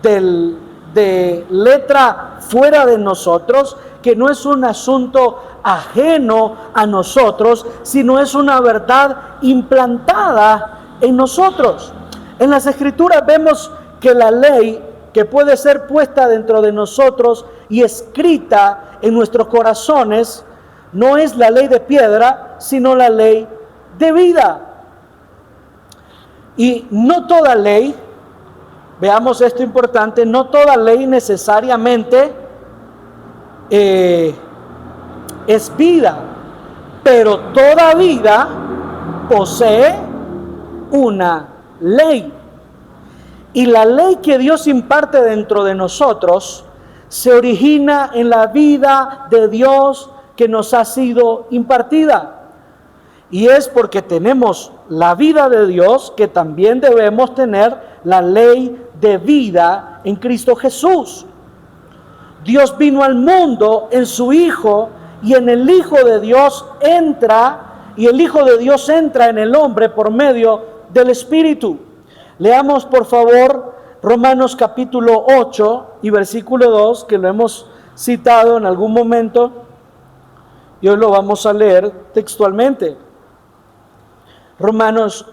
de letra fuera de nosotros, que no es un asunto ajeno a nosotros, sino es una verdad implantada en nosotros. En las Escrituras vemos que la ley que puede ser puesta dentro de nosotros y escrita en nuestros corazones no es la ley de piedra, sino la ley de vida. Y no toda ley, veamos esto importante, no toda ley necesariamente es vida, pero toda vida posee una ley. Y la ley que Dios imparte dentro de nosotros se origina en la vida de Dios que nos ha sido impartida. Y es porque tenemos la vida de Dios que también debemos tener la ley de vida en Cristo Jesús. Dios vino al mundo en su Hijo, y en el Hijo de Dios entra, y el Hijo de Dios entra en el hombre por medio del Espíritu. Leamos por favor Romanos capítulo 8 y versículo 2, que lo hemos citado en algún momento, y hoy lo vamos a leer textualmente. Romanos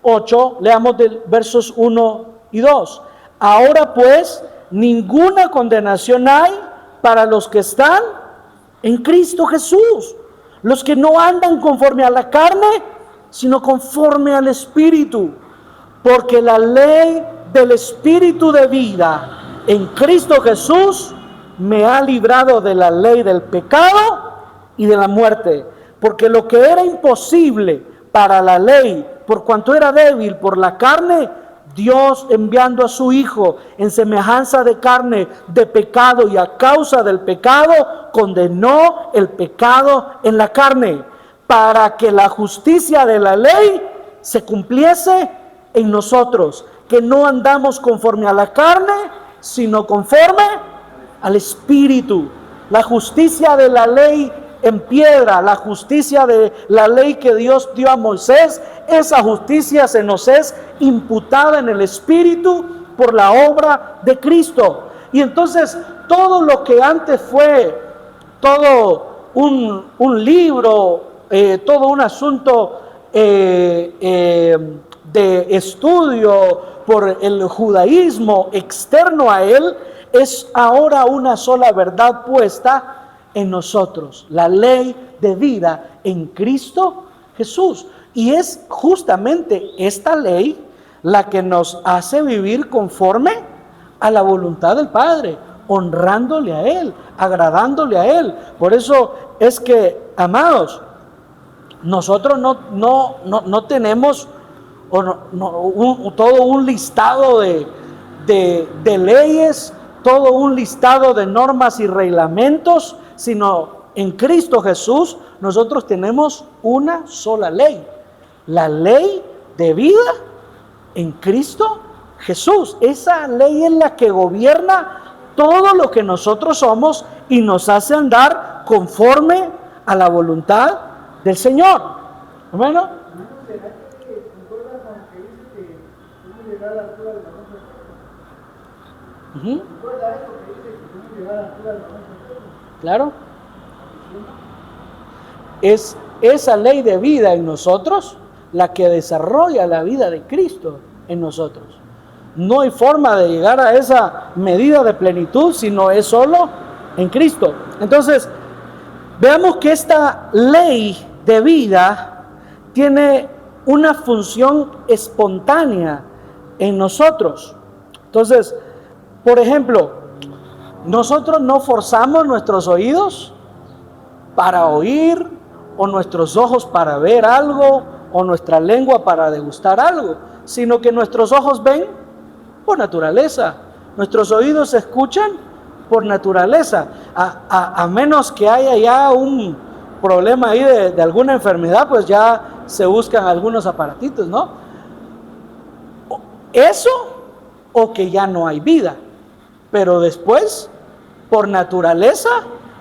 8, leamos del versos 1 y 2. Ahora pues, ninguna condenación hay para los que están en Cristo Jesús, los que no andan conforme a la carne, sino conforme al Espíritu, porque la ley del Espíritu de vida en Cristo Jesús me ha librado de la ley del pecado y de la muerte, porque lo que era imposible para la ley, por cuanto era débil por la carne, Dios, enviando a su Hijo en semejanza de carne, de pecado, y a causa del pecado condenó el pecado en la carne, para que la justicia de la ley se cumpliese en nosotros, que no andamos conforme a la carne, sino conforme al Espíritu. La justicia de la ley en piedra, la justicia de la ley que Dios dio a Moisés, esa justicia se nos es imputada en el Espíritu por la obra de Cristo. Y entonces todo lo que antes fue todo un libro, todo un asunto de estudio por el judaísmo externo a él, es ahora una sola verdad puesta en nosotros, la ley de vida en Cristo Jesús. Y es justamente esta ley la que nos hace vivir conforme a la voluntad del Padre, honrándole a Él, agradándole a Él. Por eso es que, amados, nosotros no tenemos todo un listado de leyes, todo un listado de normas y reglamentos, sino en Cristo Jesús nosotros tenemos una sola ley, la ley de vida en Cristo Jesús. Esa ley es la que gobierna todo lo que nosotros somos y nos hace andar conforme a la voluntad del Señor. Bueno, ¿Será que concuerdas con que dice que podemos llegar a la altura de la noche? ¿Concuerda eso que dice que podemos llegar a la altura de la noche? claro, es esa ley de vida en nosotros la que desarrolla la vida de Cristo en nosotros. No hay forma de llegar a esa medida de plenitud si no es solo en Cristo. Entonces, veamos que esta ley de vida tiene una función espontánea en nosotros. Entonces, por ejemplo, nosotros no forzamos nuestros oídos para oír, o nuestros ojos para ver algo, o nuestra lengua para degustar algo, sino que nuestros ojos ven por naturaleza, nuestros oídos escuchan por naturaleza, a menos que haya ya un problema ahí de alguna enfermedad, pues ya se buscan algunos aparatitos, ¿no? Eso, o que ya no hay vida, pero después, por naturaleza,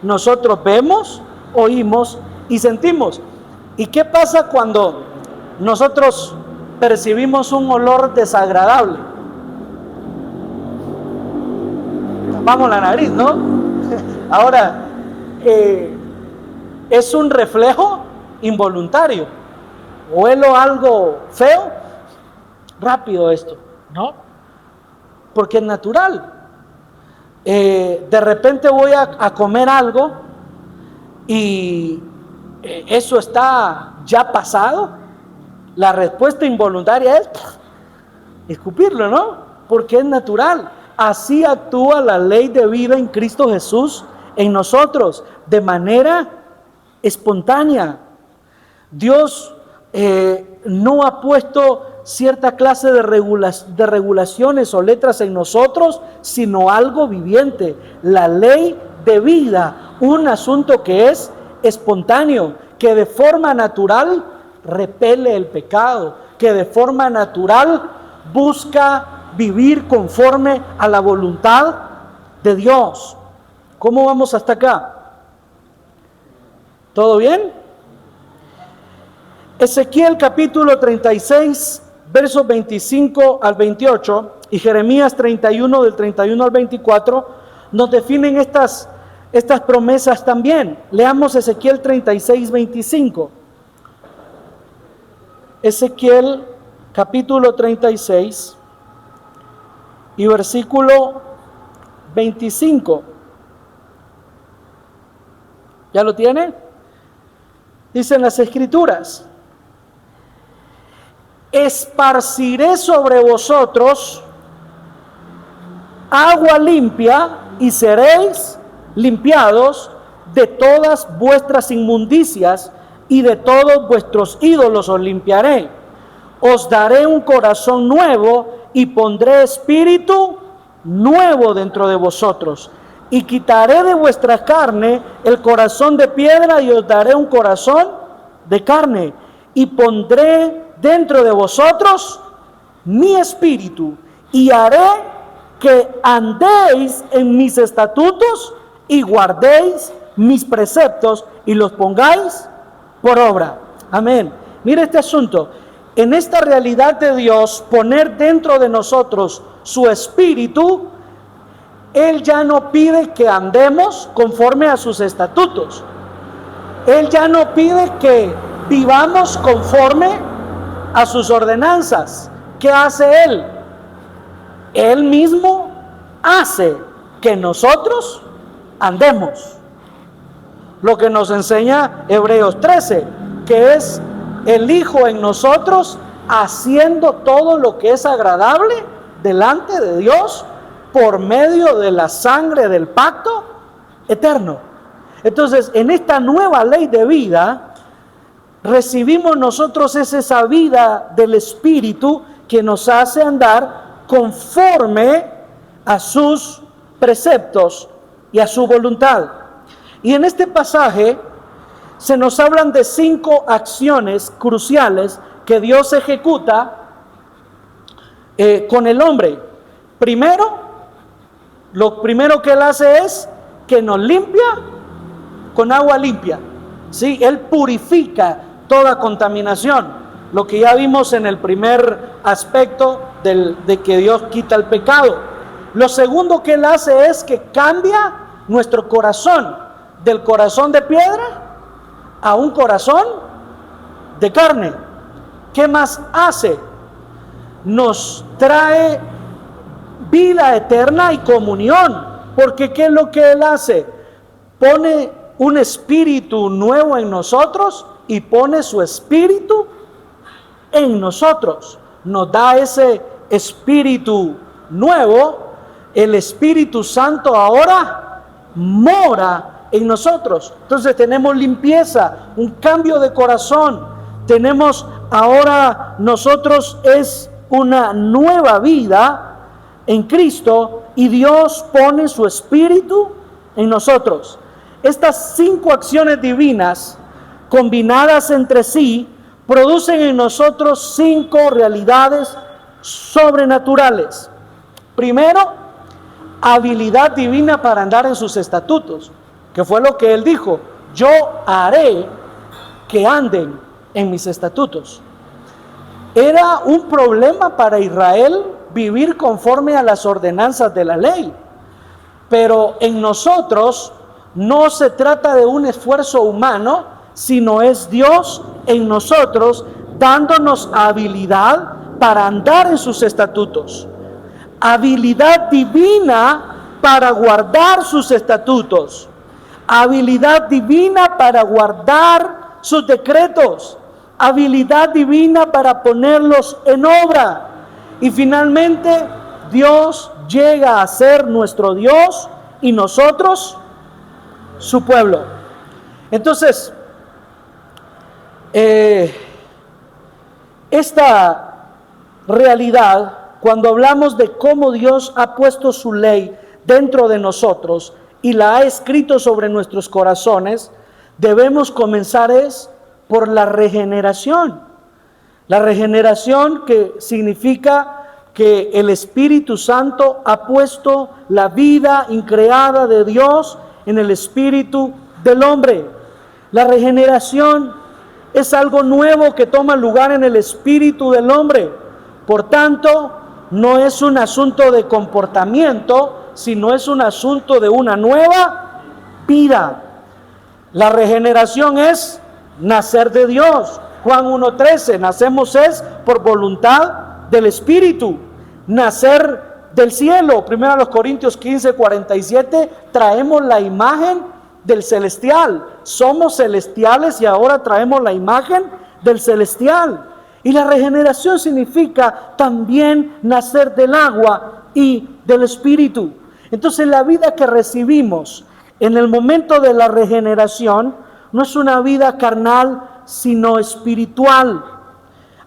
nosotros vemos, oímos y sentimos. ¿Y qué pasa cuando nosotros percibimos un olor desagradable? Tapamos la nariz, ¿no? Ahora, es un reflejo involuntario. Huelo algo feo, rápido esto, ¿no? Porque es natural. De repente voy a comer algo y eso está ya pasado. La respuesta involuntaria es escupirlo, ¿no? Porque es natural. Así actúa la ley de vida en Cristo Jesús en nosotros, de manera espontánea. Dios no ha puesto cierta clase de regulaciones o letras en nosotros, sino algo viviente. La ley de vida, un asunto que es espontáneo, que de forma natural repele el pecado, que de forma natural busca vivir conforme a la voluntad de Dios. ¿Cómo vamos hasta acá? ¿Todo bien? Ezequiel capítulo 36, versos 25 al 28 y Jeremías 31 del 31 al 24 nos definen estas promesas también. Leamos Ezequiel 36, 25. Ezequiel capítulo 36 y versículo 25. ¿Ya lo tiene? Dicen las Escrituras: esparciré sobre vosotros agua limpia y seréis limpiados de todas vuestras inmundicias y de todos vuestros ídolos os limpiaré. Os daré un corazón nuevo y pondré espíritu nuevo dentro de vosotros. Y quitaré de vuestra carne el corazón de piedra y os daré un corazón de carne. Y pondré dentro de vosotros mi espíritu y haré que andéis en mis estatutos y guardéis mis preceptos y los pongáis por obra. Amén. Mire este asunto. En esta realidad de Dios, poner dentro de nosotros su espíritu, Él ya no pide que andemos conforme a sus estatutos. Él ya no pide que vivamos conforme a sus ordenanzas. ¿Qué hace Él? Él mismo hace que nosotros andemos. Lo que nos enseña Hebreos 13, que es el Hijo en nosotros haciendo todo lo que es agradable delante de Dios por medio de la sangre del pacto eterno. Entonces, en esta nueva ley de vida, recibimos nosotros esa vida del Espíritu que nos hace andar conforme a sus preceptos y a su voluntad. Y en este pasaje se nos hablan de 5 acciones cruciales que Dios ejecuta con el hombre. Lo primero que Él hace es que nos limpia con agua limpia. ¿Sí? Él purifica toda contaminación. Lo que ya vimos en el primer aspecto de que Dios quita el pecado. Lo segundo que Él hace es que cambia nuestro corazón, del corazón de piedra a un corazón de carne. ¿Qué más hace? Nos trae vida eterna y comunión. Porque ¿qué es lo que Él hace? Pone un espíritu nuevo en nosotros y pone su espíritu en nosotros. Nos da ese espíritu nuevo. El Espíritu Santo ahora mora en nosotros. Entonces tenemos limpieza, un cambio de corazón. Tenemos ahora nosotros es una nueva vida en Cristo y Dios pone su espíritu en nosotros. Estas 5 acciones divinas combinadas entre sí producen en nosotros 5 realidades sobrenaturales. Primero, habilidad divina para andar en sus estatutos, que fue lo que Él dijo: yo haré que anden en mis estatutos. Era un problema para Israel vivir conforme a las ordenanzas de la ley, pero en nosotros no se trata de un esfuerzo humano, sino es Dios en nosotros dándonos habilidad para andar en sus estatutos. Habilidad divina para guardar sus estatutos. Habilidad divina para guardar sus decretos. Habilidad divina para ponerlos en obra. Y finalmente, Dios llega a ser nuestro Dios y nosotros su pueblo. Entonces, esta realidad, cuando hablamos de cómo Dios ha puesto su ley dentro de nosotros y la ha escrito sobre nuestros corazones, debemos comenzar por la regeneración. La regeneración, que significa que el Espíritu Santo ha puesto la vida increada de Dios en el espíritu del hombre. La regeneración es algo nuevo que toma lugar en el espíritu del hombre. Por tanto, no es un asunto de comportamiento, sino es un asunto de una nueva vida. La regeneración es nacer de Dios. Juan 1:13, nacemos es por voluntad del Espíritu, nacer del cielo. 1 Corintios 15:47, traemos la imagen del celestial. Somos celestiales y ahora traemos la imagen del celestial. Y la regeneración significa también nacer del agua y del Espíritu. Entonces la vida que recibimos en el momento de la regeneración no es una vida carnal, sino espiritual.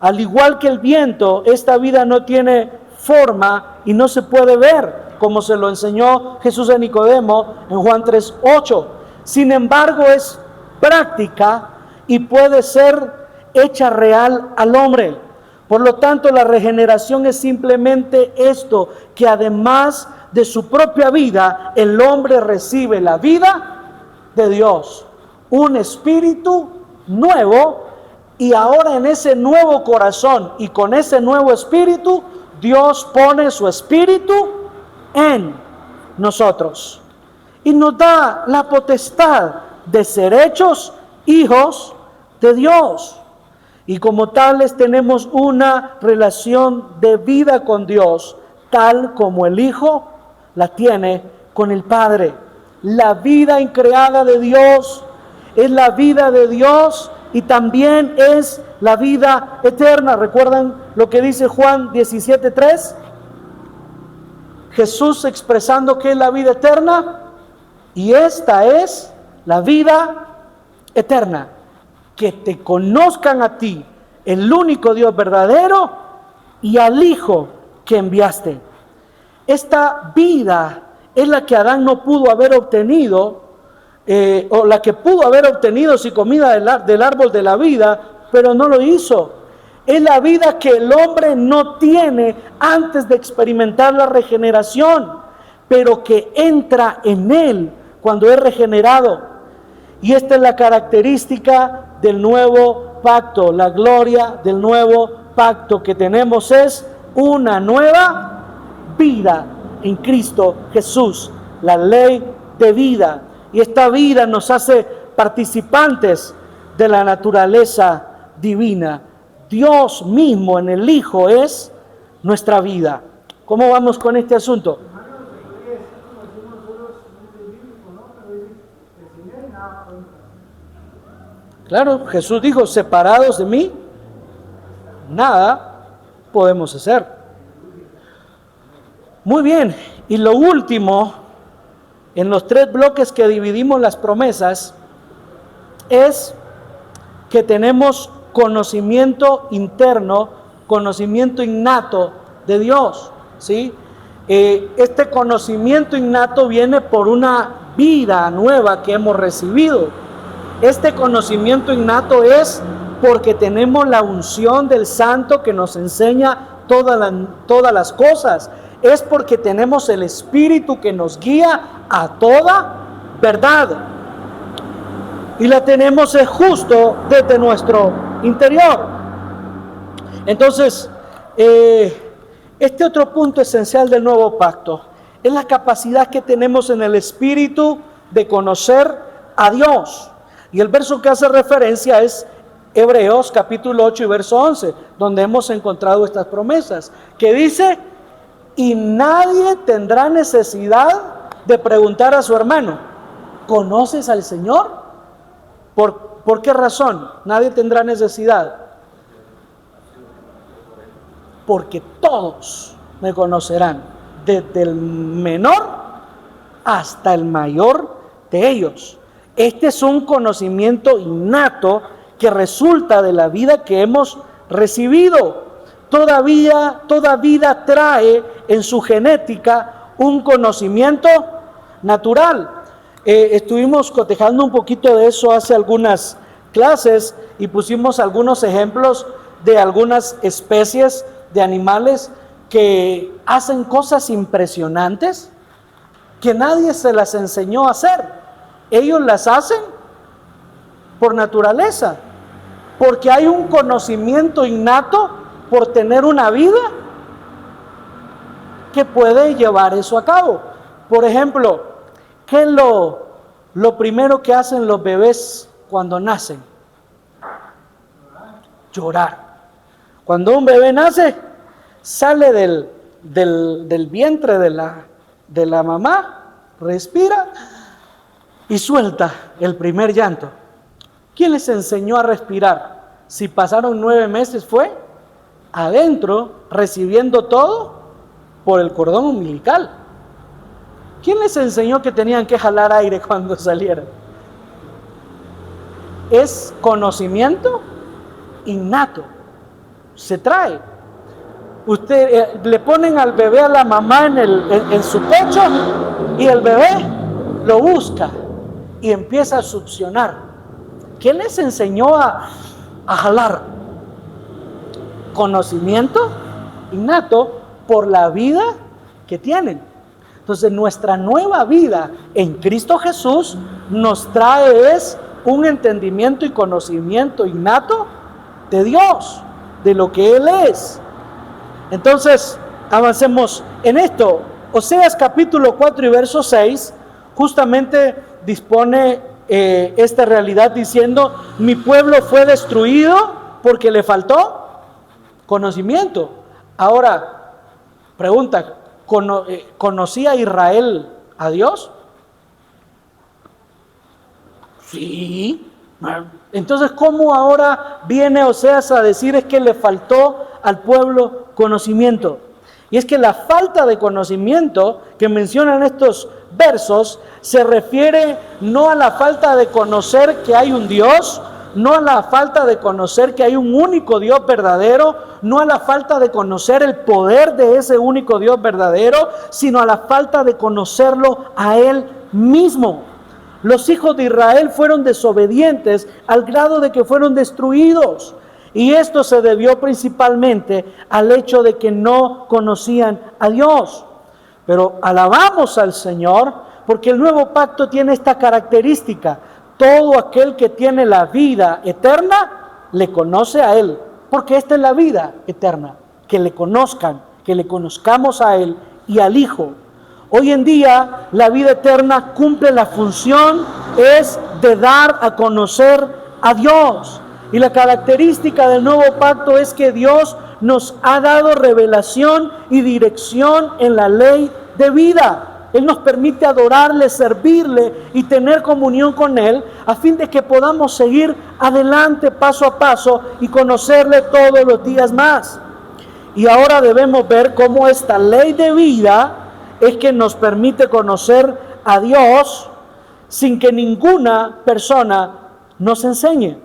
Al igual que el viento, esta vida no tiene forma y no se puede ver, como se lo enseñó Jesús a Nicodemo en Juan 3:8. Sin embargo, es práctica y puede ser hecha real al hombre. Por lo tanto, la regeneración es simplemente esto, que además de su propia vida, el hombre recibe la vida de Dios, un espíritu nuevo, y ahora en ese nuevo corazón y con ese nuevo espíritu, Dios pone su espíritu en nosotros y nos da la potestad de ser hechos hijos de Dios. Y como tales tenemos una relación de vida con Dios, tal como el Hijo la tiene con el Padre. La vida increada de Dios es la vida de Dios y también es la vida eterna. ¿Recuerdan lo que dice Juan 17:3? Jesús expresando que es la vida eterna, y esta es la vida eterna, que te conozcan a ti, el único Dios verdadero, y al Hijo que enviaste. Esta vida es la que Adán no pudo haber obtenido, o la que pudo haber obtenido si comía del árbol de la vida, pero no lo hizo. Es la vida que el hombre no tiene antes de experimentar la regeneración, pero que entra en él cuando es regenerado. Y esta es la característica del nuevo pacto. La gloria del nuevo pacto que tenemos es una nueva vida en Cristo Jesús, la ley de vida. Y esta vida nos hace participantes de la naturaleza divina. Dios mismo en el Hijo es nuestra vida. ¿Cómo vamos con este asunto? Claro, Jesús dijo, separados de mí, nada podemos hacer. Muy bien, y lo último, en los 3 bloques que dividimos las promesas, es que tenemos conocimiento interno, conocimiento innato de Dios, ¿sí? Este conocimiento innato viene por una vida nueva que hemos recibido. Este conocimiento innato es porque tenemos la unción del Santo que nos enseña todas las cosas. Es porque tenemos el Espíritu que nos guía a toda verdad. Y la tenemos justo desde nuestro interior. Entonces, este otro punto esencial del nuevo pacto es la capacidad que tenemos en el Espíritu de conocer a Dios. Y el verso que hace referencia es Hebreos capítulo 8 y verso 11, donde hemos encontrado estas promesas, que dice, y nadie tendrá necesidad de preguntar a su hermano, ¿conoces al Señor? ¿Por qué razón? Nadie tendrá necesidad. Porque todos me conocerán, desde el menor hasta el mayor de ellos. Este es un conocimiento innato que resulta de la vida que hemos recibido. Toda vida trae en su genética un conocimiento natural. Estuvimos cotejando un poquito de eso hace algunas clases y pusimos algunos ejemplos de algunas especies de animales que hacen cosas impresionantes que nadie se las enseñó a hacer. Ellos las hacen por naturaleza, porque hay un conocimiento innato por tener una vida que puede llevar eso a cabo. Por ejemplo, ¿qué es lo primero que hacen los bebés cuando nacen? llorar. Cuando un bebé nace, sale del vientre de la mamá, respira y suelta el primer llanto. ¿Quién les enseñó a respirar? Si pasaron 9 meses fue adentro, recibiendo todo por el cordón umbilical. ¿Quién les enseñó que tenían que jalar aire cuando salieran? Es conocimiento innato, se trae. Usted le ponen al bebé a la mamá en su pecho y el bebé lo busca y empieza a succionar. ¿Quién les enseñó a jalar? Conocimiento innato por la vida que tienen. Entonces nuestra nueva vida en Cristo Jesús nos trae un entendimiento y conocimiento innato de Dios, de lo que Él es. Entonces avancemos en esto. Oseas capítulo 4 y verso 6 justamente dispone esta realidad diciendo: mi pueblo fue destruido porque le faltó conocimiento. Ahora, pregunta, ¿conocía Israel a Dios? Sí. Entonces, ¿cómo ahora viene Oseas a decir es que le faltó al pueblo conocimiento? Y es que la falta de conocimiento que mencionan estos versos se refiere no a la falta de conocer que hay un Dios, no a la falta de conocer que hay un único Dios verdadero, no a la falta de conocer el poder de ese único Dios verdadero, sino a la falta de conocerlo a Él mismo. Los hijos de Israel fueron desobedientes al grado de que fueron destruidos. Y esto se debió principalmente al hecho de que no conocían a Dios. Pero alabamos al Señor porque el nuevo pacto tiene esta característica: todo aquel que tiene la vida eterna le conoce a Él, porque esta es la vida eterna, que le conozcan, que le conozcamos a Él y al Hijo. Hoy en día la vida eterna cumple la función es de dar a conocer a Dios. Y la característica del nuevo pacto es que Dios nos ha dado revelación y dirección en la ley de vida. Él nos permite adorarle, servirle y tener comunión con Él a fin de que podamos seguir adelante paso a paso y conocerle todos los días más. Y ahora debemos ver cómo esta ley de vida es que nos permite conocer a Dios sin que ninguna persona nos enseñe.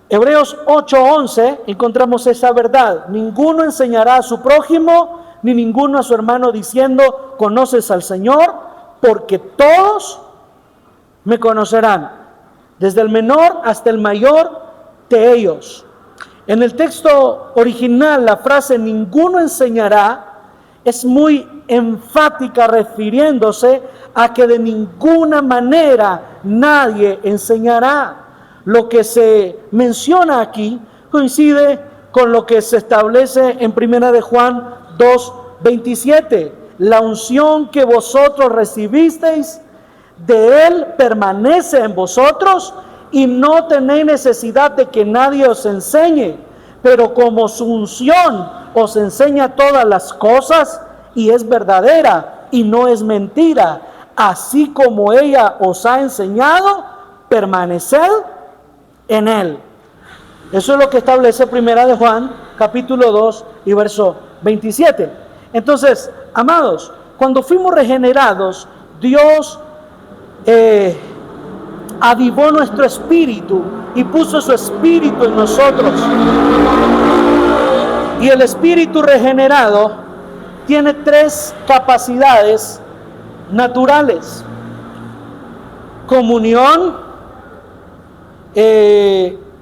Hebreos 8:11 encontramos esa verdad: ninguno enseñará a su prójimo ni ninguno a su hermano diciendo conoces al Señor, porque todos me conocerán, desde el menor hasta el mayor de ellos. En el texto original la frase ninguno enseñará es muy enfática, refiriéndose a que de ninguna manera nadie enseñará. Lo que se menciona aquí coincide con lo que se establece en 1 de Juan 2:27. La unción que vosotros recibisteis de Él permanece en vosotros y no tenéis necesidad de que nadie os enseñe, pero como su unción os enseña todas las cosas y es verdadera y no es mentira, así como ella os ha enseñado, permaneced en Él. Eso es lo que establece 1 de Juan, capítulo 2 y verso 27. Entonces, amados, cuando fuimos regenerados, Dios avivó nuestro espíritu y puso su espíritu en nosotros. Y el espíritu regenerado tiene 3 capacidades naturales: comunión,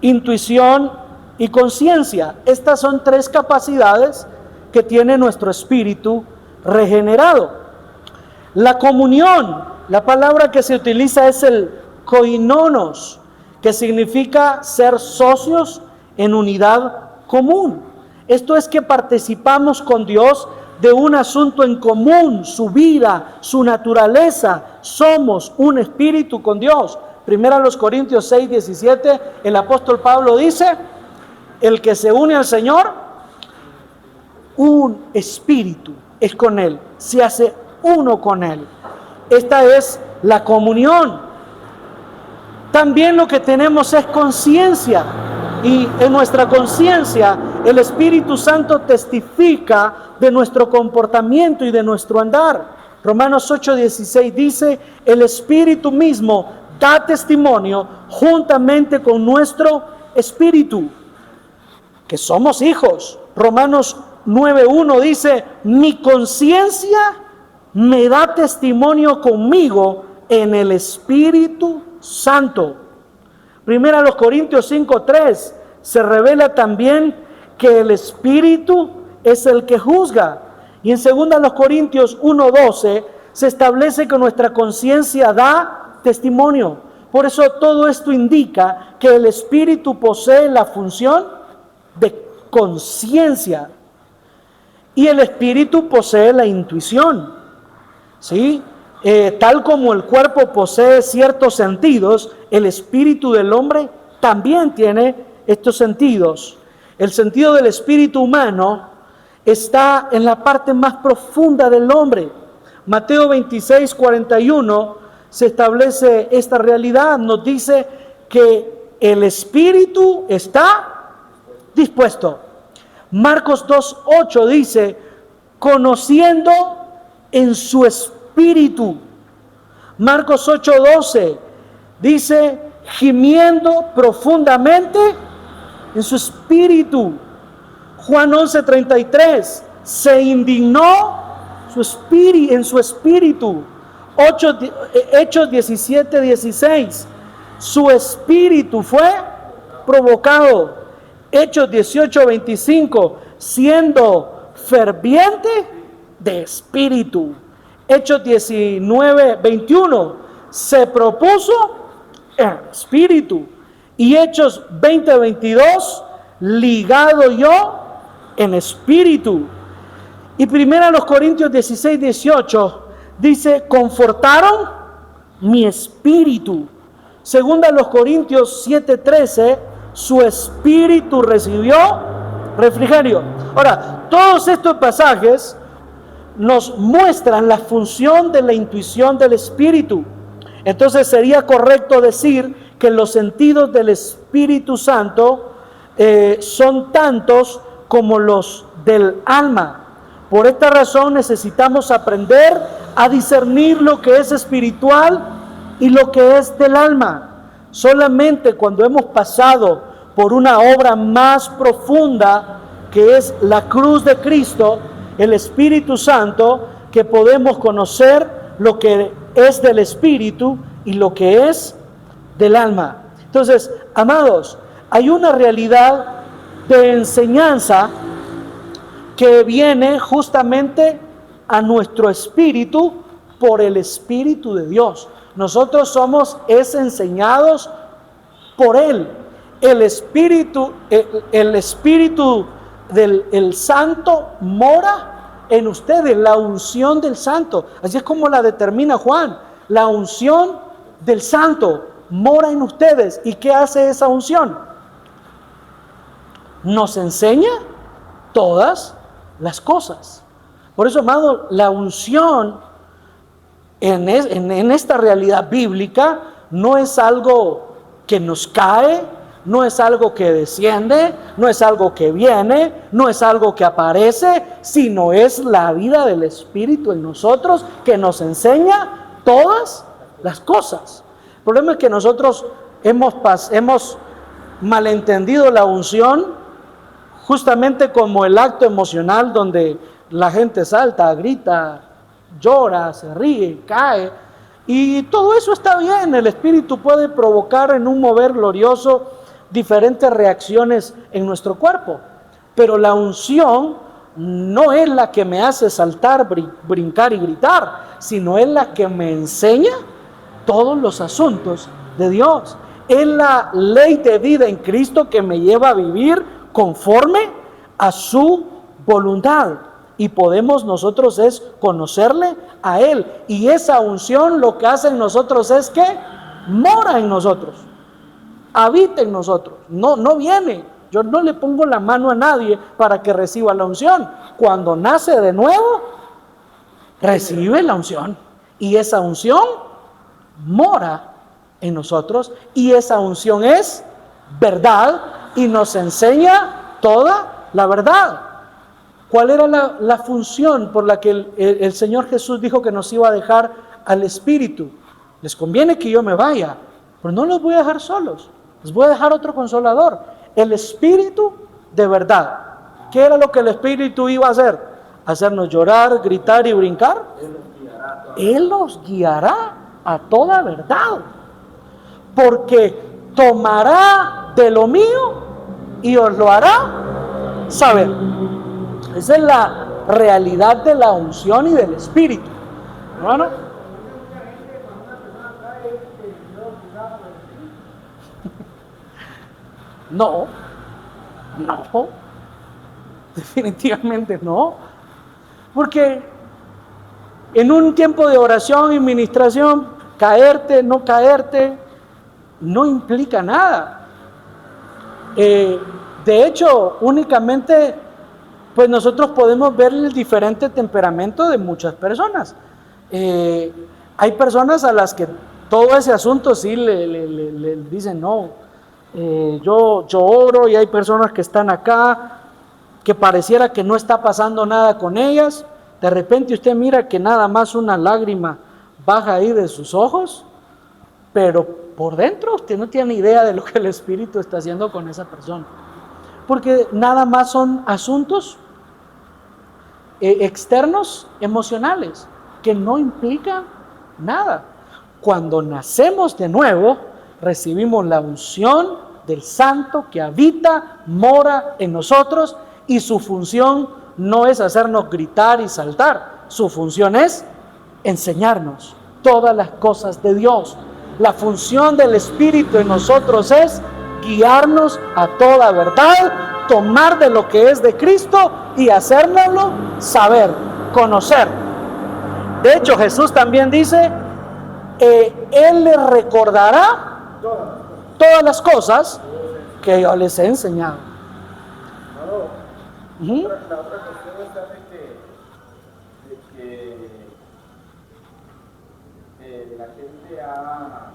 intuición y conciencia. Estas son 3 capacidades que tiene nuestro espíritu regenerado. La comunión, la palabra que se utiliza es el koinonos, que significa ser socios en unidad común. Esto es que participamos con Dios de un asunto en común, su vida, su naturaleza. Somos un espíritu con Dios. 1 Corintios 6:17, el apóstol Pablo dice: El que se une al Señor, un espíritu es con Él, se hace uno con Él. Esta es la comunión. También lo que tenemos es conciencia, y en nuestra conciencia el Espíritu Santo testifica de nuestro comportamiento y de nuestro andar. Romanos 8:16 dice: el Espíritu mismo da testimonio juntamente con nuestro espíritu que somos hijos. Romanos 9:1 dice: mi conciencia me da testimonio conmigo en el Espíritu Santo. Primera a los Corintios 5:3 se revela también que el Espíritu es el que juzga. Y en 2 a los Corintios 1:12 se establece que nuestra conciencia da testimonio. Por eso todo esto indica que el Espíritu posee la función de conciencia y el Espíritu posee la intuición, ¿sí? Tal como el cuerpo posee ciertos sentidos, el espíritu del hombre también tiene estos sentidos. El sentido del espíritu humano está en la parte más profunda del hombre. Mateo 26:41 se establece esta realidad. Nos dice que el espíritu está dispuesto. Marcos 2:8 dice: conociendo en su espíritu. Marcos 8:12 dice: gimiendo profundamente en su espíritu. Juan 11:33 se indignó en su espíritu. Hechos 17:16 su espíritu fue provocado. Hechos 18:25 siendo ferviente de espíritu. Hechos 19:21 se propuso en espíritu. Y Hechos 20:22 ligado yo en espíritu. Y primero a los Corintios 16:18 dice: confortaron mi espíritu. Segunda a los Corintios 7:13 su espíritu recibió refrigerio. Ahora, todos estos pasajes nos muestran la función de la intuición del Espíritu. Entonces sería correcto decir que los sentidos del Espíritu Santo son tantos como los del alma. Por esta razón necesitamos aprender a discernir lo que es espiritual y lo que es del alma. Solamente cuando hemos pasado por una obra más profunda, que es la cruz de Cristo, el Espíritu Santo, que podemos conocer lo que es del Espíritu y lo que es del alma. Entonces, amados, hay una realidad de enseñanza que viene justamente a nuestro espíritu por el Espíritu de Dios. Nosotros somos enseñados por Él. El Espíritu del Santo mora en ustedes, la unción del Santo. Así es como la determina Juan. La unción del Santo mora en ustedes. ¿Y qué hace esa unción? Nos enseña todas las cosas. Por eso, amado, la unción en esta realidad bíblica no es algo que nos cae, no es algo que desciende, no es algo que viene, no es algo que aparece, sino es la vida del Espíritu en nosotros que nos enseña todas las cosas. El problema es que nosotros hemos malentendido la unción justamente como el acto emocional donde la gente salta, grita, llora, se ríe, cae, y todo eso está bien. El Espíritu puede provocar en un mover glorioso diferentes reacciones en nuestro cuerpo, pero la unción no es la que me hace saltar, brincar y gritar, sino es la que me enseña todos los asuntos de Dios. Es la ley de vida en Cristo que me lleva a vivir conforme a su voluntad, y podemos nosotros es conocerle a Él, y esa unción lo que hace en nosotros es que mora en nosotros, habita en nosotros, no viene Yo no le pongo la mano a nadie para que reciba la unción. Cuando nace de nuevo, recibe la unción. Y esa unción mora en nosotros. Y esa unción es verdad y nos enseña toda la verdad. ¿Cuál era la función por la que el Señor Jesús dijo que nos iba a dejar al Espíritu? Les conviene que yo me vaya, pero no los voy a dejar solos. Les voy a dejar otro consolador, el Espíritu de verdad. ¿Qué era lo que el Espíritu iba a hacer? ¿Hacernos llorar, gritar y brincar? Él los guiará a toda verdad, porque tomará de lo mío y os lo hará saber. Esa es la realidad de la unción y del Espíritu, hermano. No, definitivamente no, porque en un tiempo de oración y ministración, caerte, no caerte, no implica nada. De hecho, únicamente, pues nosotros podemos ver el diferente temperamento de muchas personas. Hay personas a las que todo ese asunto sí le dicen no. Yo oro, y hay personas que están acá que pareciera que no está pasando nada con ellas. De repente usted mira que nada más una lágrima baja ahí de sus ojos, pero por dentro usted no tiene idea de lo que el Espíritu está haciendo con esa persona, porque nada más son asuntos externos, emocionales, que no implican nada. Cuando nacemos de nuevo, recibimos la unción del Santo que habita, mora en nosotros, y su función no es hacernos gritar y saltar. Su función es enseñarnos todas las cosas de Dios. La función del Espíritu en nosotros es guiarnos a toda verdad, tomar de lo que es de Cristo y hacérnoslo saber, conocer. De hecho, Jesús también dice, Él les recordará todas las cosas que yo les he enseñado. La otra cuestión está de que la gente ha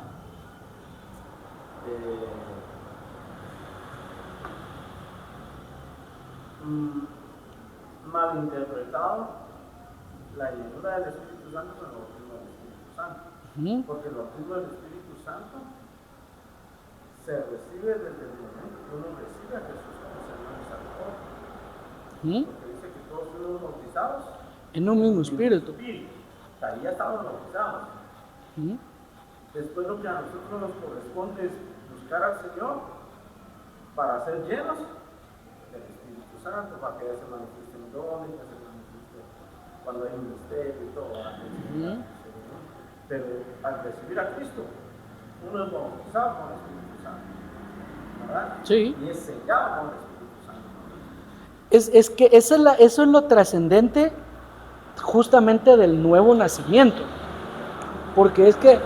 malinterpretado la llenura del Espíritu Santo con el bautismo del Espíritu Santo. Porque el bautismo del Espíritu Santo se recibe desde el momento que uno recibe a Jesús como Señor y Salvador. Porque dice que todos fuimos bautizados en un mismo espíritu. Ahí ya estamos bautizados. Después lo que a nosotros nos corresponde es buscar al Señor para ser llenos del Espíritu Santo, para que se manifiesten dones, que se manifieste cuando hay un misterio y todo. Pero al recibir a Cristo, uno es bautizado con el Espíritu Santo, ¿verdad? Sí. Y es sellado con el Espíritu Santo. Es que eso es lo trascendente justamente del nuevo nacimiento. Porque es que,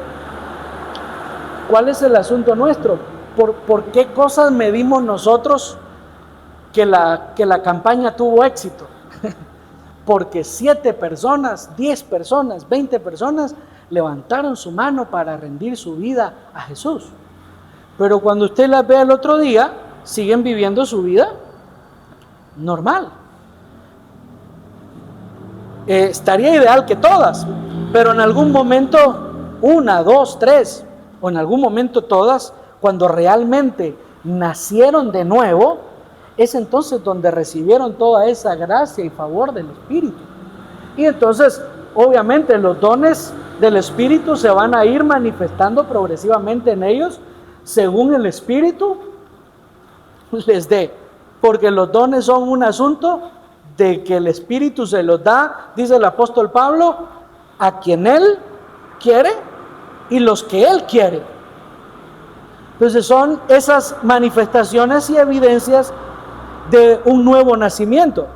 ¿cuál es el asunto nuestro? ¿Por qué cosas medimos nosotros que la campaña tuvo éxito? Porque 7 personas, 10 personas, 20 personas levantaron su mano para rendir su vida a Jesús. Pero cuando usted las ve el otro día, siguen viviendo su vida normal. Estaría ideal que todas, pero en algún momento 1, 2, 3, o en algún momento todas, cuando realmente nacieron de nuevo, es entonces donde recibieron toda esa gracia y favor del Espíritu. Y entonces, obviamente, los dones del Espíritu se van a ir manifestando progresivamente en ellos, según el Espíritu les dé. Porque los dones son un asunto de que el Espíritu se los da, dice el apóstol Pablo, a quien Él quiere y los que Él quiere. Entonces son esas manifestaciones y evidencias de un nuevo nacimiento.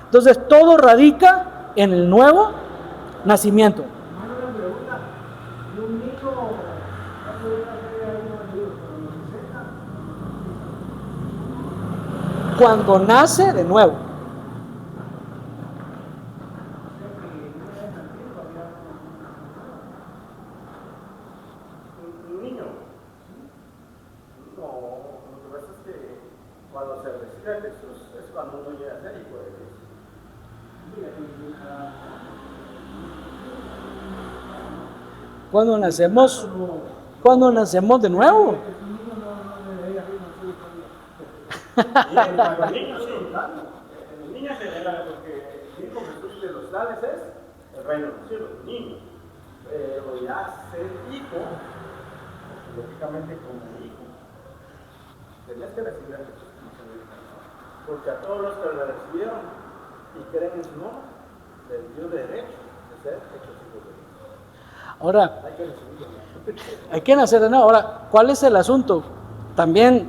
Entonces todo radica en el nuevo nacimiento. cuando nace de nuevo. Un niño. No, lo que pasa es que cuando se recibe a Jesús es cuando uno llega a ser hijo de Dios. Cuando nacemos de nuevo. Los niños sí, los niños se heredan porque el hijo Jesús de los tales es el reino de los cielos, el niño. Pero ya ser hijo, lógicamente como hijo, tenías que recibir a Jesús como Señor y Salvador. Porque a todos los que le recibieron y creen en su nombre, les dio derecho de ser hechos hijos de Dios. Ahora, Hay que recibirlo. hay que nacer de nuevo. Ahora, ¿cuál es el asunto? También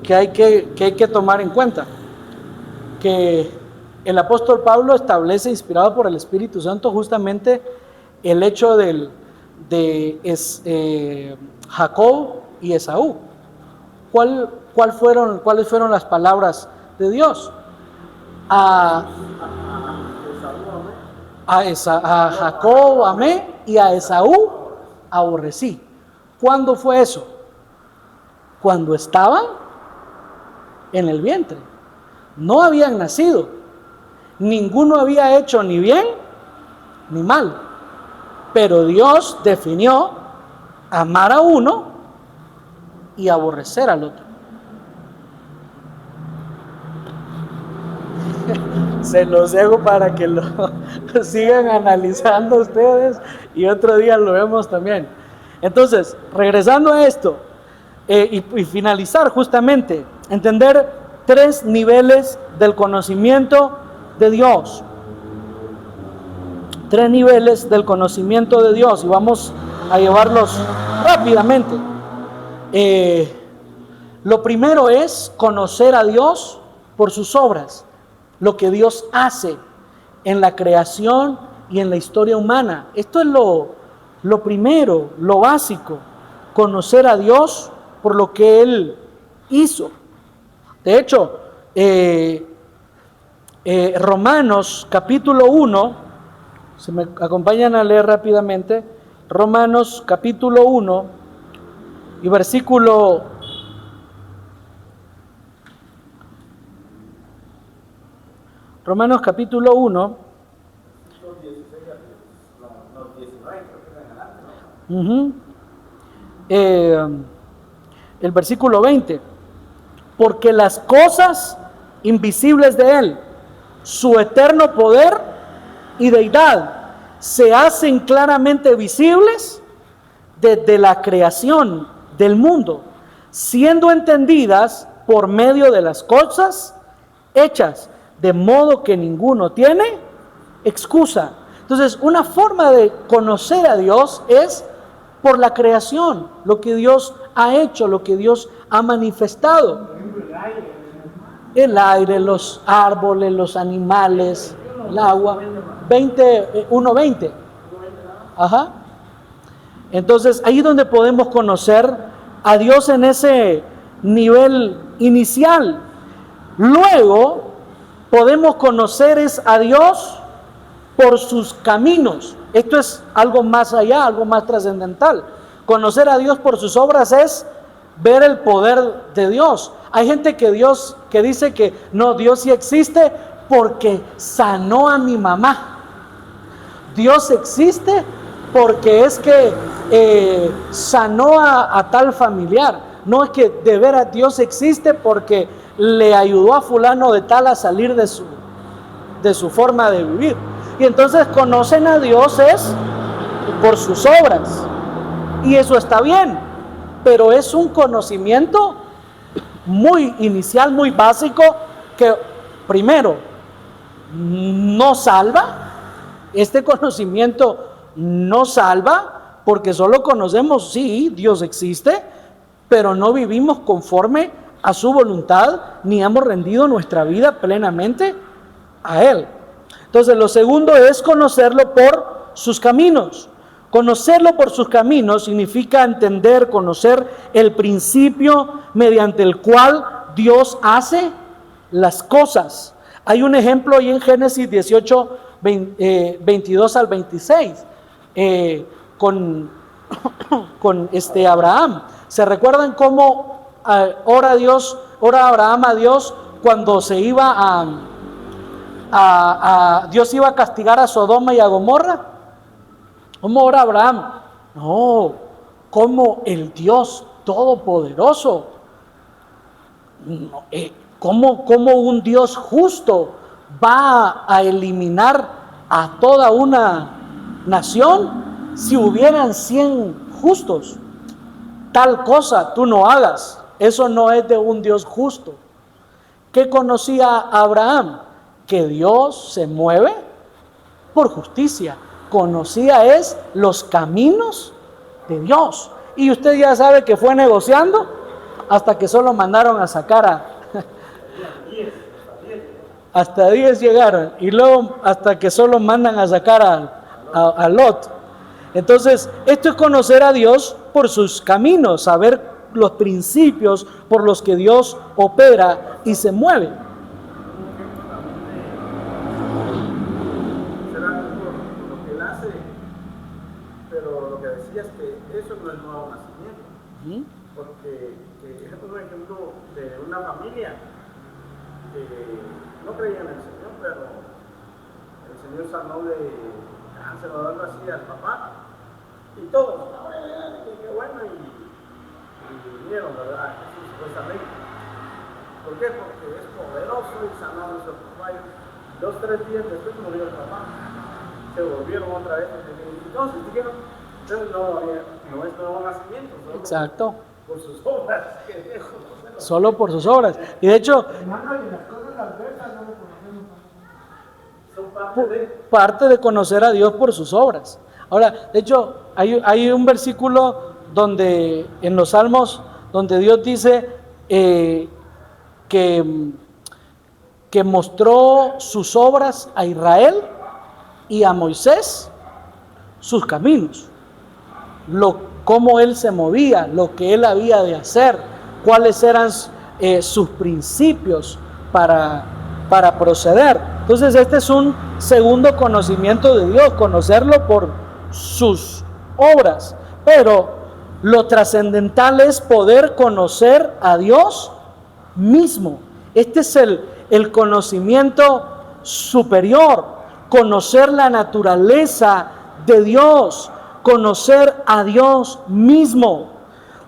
que hay que tomar en cuenta que el apóstol Pablo establece, inspirado por el Espíritu Santo, justamente el hecho de Jacob y Esaú. ¿Cuáles fueron las palabras de Dios? A Jacob amé y a Esaú aborrecí. ¿Cuándo fue eso? Cuando estaban en el vientre. No habían nacido. Ninguno había hecho ni bien ni mal. Pero Dios definió amar a uno y aborrecer al otro. Se los dejo para que lo sigan analizando ustedes y otro día lo vemos también. Entonces, regresando a esto y finalizar justamente, entender 3 niveles del conocimiento de Dios. 3 niveles del conocimiento de Dios y vamos a llevarlos rápidamente. Lo primero es conocer a Dios por sus obras, lo que Dios hace en la creación y en la historia humana. Esto es lo primero, lo básico, conocer a Dios por lo que Él hizo. De hecho, Romanos capítulo 1, se me acompañan a leer rápidamente, Romanos capítulo 1 y versículo Romanos capítulo 1, el versículo 20, porque las cosas invisibles de Él, su eterno poder y deidad, se hacen claramente visibles desde la creación del mundo, siendo entendidas por medio de las cosas hechas, de modo que ninguno tiene excusa. Entonces, una forma de conocer a Dios es por la creación, lo que Dios ha hecho, lo que Dios ha manifestado. El aire, los árboles, los animales, el agua. 1:20. Ajá. Entonces, ahí es donde podemos conocer a Dios en ese nivel inicial. Luego, podemos conocer a Dios por sus caminos. Esto es algo más allá, algo más trascendental. Conocer a Dios por sus obras es ver el poder de Dios. Hay gente que dice que no, Dios sí existe porque sanó a mi mamá. Dios existe porque es que sanó a tal familiar. No es que de veras Dios existe porque le ayudó a fulano de tal a salir de su forma de vivir. Y entonces conocen a Dios es por sus obras. Y eso está bien, pero es un conocimiento muy inicial, muy básico, que primero no salva. Este conocimiento no salva porque solo conocemos, sí, Dios existe, pero no vivimos conforme a su voluntad, ni hemos rendido nuestra vida plenamente a Él. Entonces, lo segundo es conocerlo por sus caminos. Conocerlo por sus caminos significa conocer el principio mediante el cual Dios hace las cosas. Hay un ejemplo ahí en Génesis 18, 22 al 26, con Abraham. ¿Se recuerdan cómo ora Abraham a Dios cuando se iba Dios iba a castigar a Sodoma y a Gomorra? ¿Cómo ora Abraham? No, como el Dios Todopoderoso. ¿Cómo un Dios justo va a eliminar a toda una nación si hubieran 100 justos? Tal cosa tú no hagas. Eso no es de un Dios justo. ¿Qué conocía Abraham? Que Dios se mueve por justicia. Conocía los caminos de Dios. Y usted ya sabe que fue negociando hasta que solo mandaron a sacar hasta 10 llegaron. Y luego hasta que solo mandan a sacar a Lot. Entonces, esto es conocer a Dios por sus caminos, saber los principios por los que Dios opera y se mueve. Será por lo que él hace, pero lo que decía es que eso no es nuevo nacimiento, porque es un ejemplo de una familia que no creía en el Señor, pero el Señor sanó de cáncer o algo así al papá, y todos, qué bueno, y vinieron, ¿verdad? Jesús supuestamente. ¿Por qué? Porque es poderoso y sanó a nuestro papá. 2-3 días después murió el papá. Se volvieron otra vez. Entonces dijeron, no es nuevo nacimiento. Exacto. Por sus obras. Solo por sus obras. Y de hecho, son parte de conocer a Dios por sus obras. Ahora, de hecho, hay un versículo donde en los Salmos donde Dios dice que mostró sus obras a Israel y a Moisés, sus caminos, cómo él se movía, lo que él había de hacer, cuáles eran sus principios para proceder. Entonces este es un segundo conocimiento de Dios, conocerlo por sus obras, pero lo trascendental es poder conocer a Dios mismo. Este es el conocimiento superior, conocer la naturaleza de Dios, conocer a Dios mismo.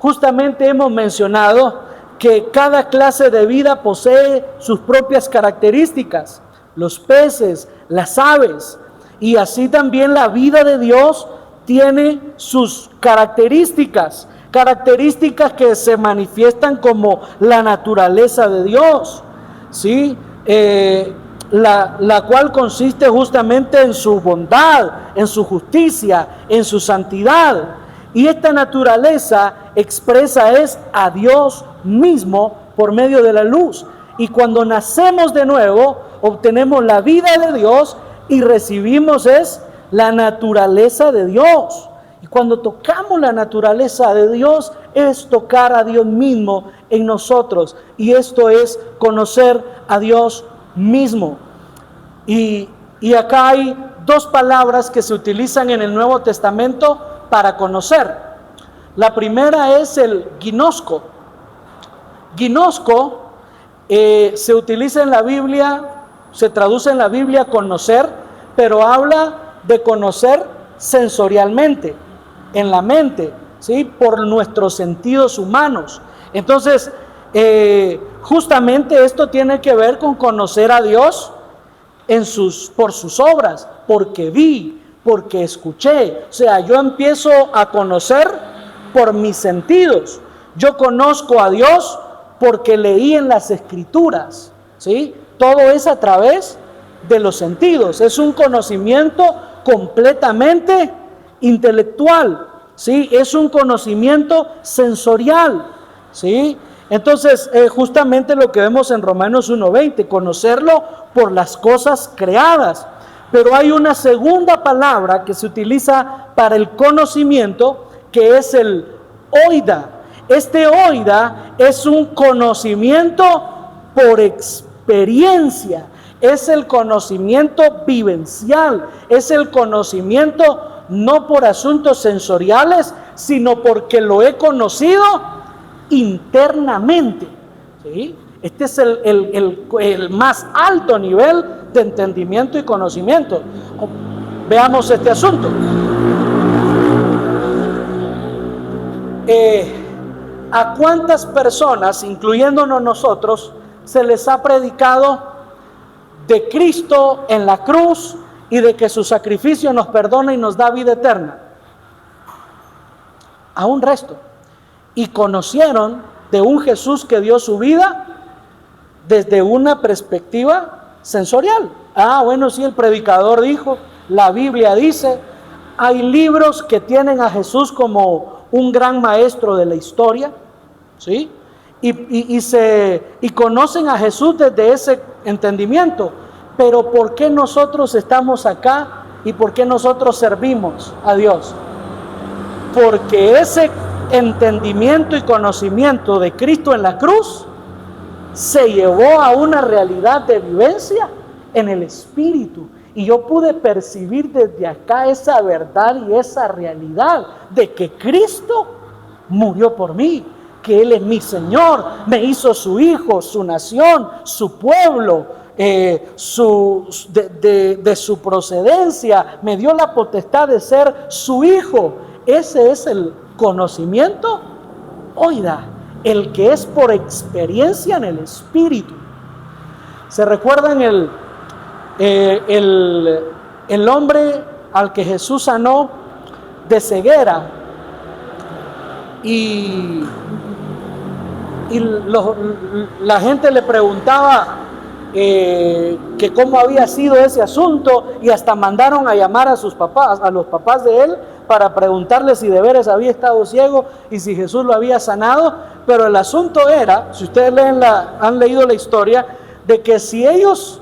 Justamente hemos mencionado que cada clase de vida posee sus propias características, los peces, las aves, y así también la vida de Dios tiene sus características que se manifiestan como la naturaleza de Dios, ¿sí? La cual consiste justamente en su bondad, en su justicia, en su santidad. Y esta naturaleza expresa a Dios mismo por medio de la luz. Y cuando nacemos de nuevo, obtenemos la vida de Dios y recibimos la naturaleza de Dios. Y cuando tocamos la naturaleza de Dios, es tocar a Dios mismo en nosotros. Y esto es conocer a Dios mismo. Y acá hay dos palabras que se utilizan en el Nuevo Testamento para conocer. La primera es el ginosko. Ginosko se utiliza en la Biblia, se traduce en la Biblia conocer, pero habla de conocer sensorialmente, en la mente, ¿sí? Por nuestros sentidos humanos. Entonces, justamente esto tiene que ver con conocer a Dios por sus obras, porque vi, porque escuché. O sea, yo empiezo a conocer por mis sentidos. Yo conozco a Dios porque leí en las Escrituras, ¿sí? Todo es a través de los sentidos. Es un conocimiento completamente intelectual, ¿sí? Es un conocimiento sensorial, ¿sí? Entonces, justamente lo que vemos en Romanos 1:20, conocerlo por las cosas creadas. Pero hay una segunda palabra que se utiliza para el conocimiento, que es el oida. Este oida es un conocimiento experiencia, es el conocimiento vivencial, es el conocimiento no por asuntos sensoriales, sino porque lo he conocido internamente, ¿sí? Este es el más alto nivel de entendimiento y conocimiento. Veamos este asunto. ¿A cuántas personas, incluyéndonos nosotros, se les ha predicado de Cristo en la cruz y de que su sacrificio nos perdona y nos da vida eterna? A un resto. Y conocieron de un Jesús que dio su vida desde una perspectiva sensorial. Bueno, sí, el predicador dijo, la Biblia dice, hay libros que tienen a Jesús como un gran maestro de la historia, ¿sí? Y conocen a Jesús desde ese entendimiento. Pero ¿por qué nosotros estamos acá y por qué nosotros servimos a Dios? Porque ese entendimiento y conocimiento de Cristo en la cruz se llevó a una realidad de vivencia en el Espíritu. Y yo pude percibir desde acá esa verdad y esa realidad de que Cristo murió por mí, que Él es mi Señor, me hizo su hijo, su nación, su pueblo, de su procedencia, me dio la potestad de ser su hijo. Ese es el conocimiento, oiga, el que es por experiencia en el Espíritu. ¿Se recuerdan el hombre al que Jesús sanó de ceguera? Y la gente le preguntaba que cómo había sido ese asunto, y hasta mandaron a llamar a sus papás, a los papás de él, para preguntarle si de veras había estado ciego y si Jesús lo había sanado. Pero el asunto era, si ustedes han leído la historia, de que si ellos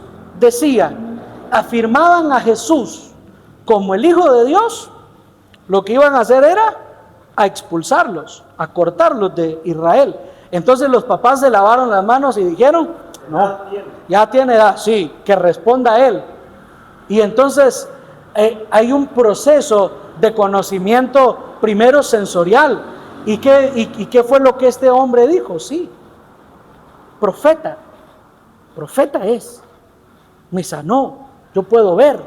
afirmaban a Jesús como el Hijo de Dios, lo que iban a hacer era a expulsarlos, a cortarlos de Israel. Entonces los papás se lavaron las manos y dijeron, no, ya tiene edad, sí, que responda él. Y entonces hay un proceso de conocimiento primero sensorial. ¿Y qué fue lo que este hombre dijo? Sí, profeta es, me sanó, yo puedo ver.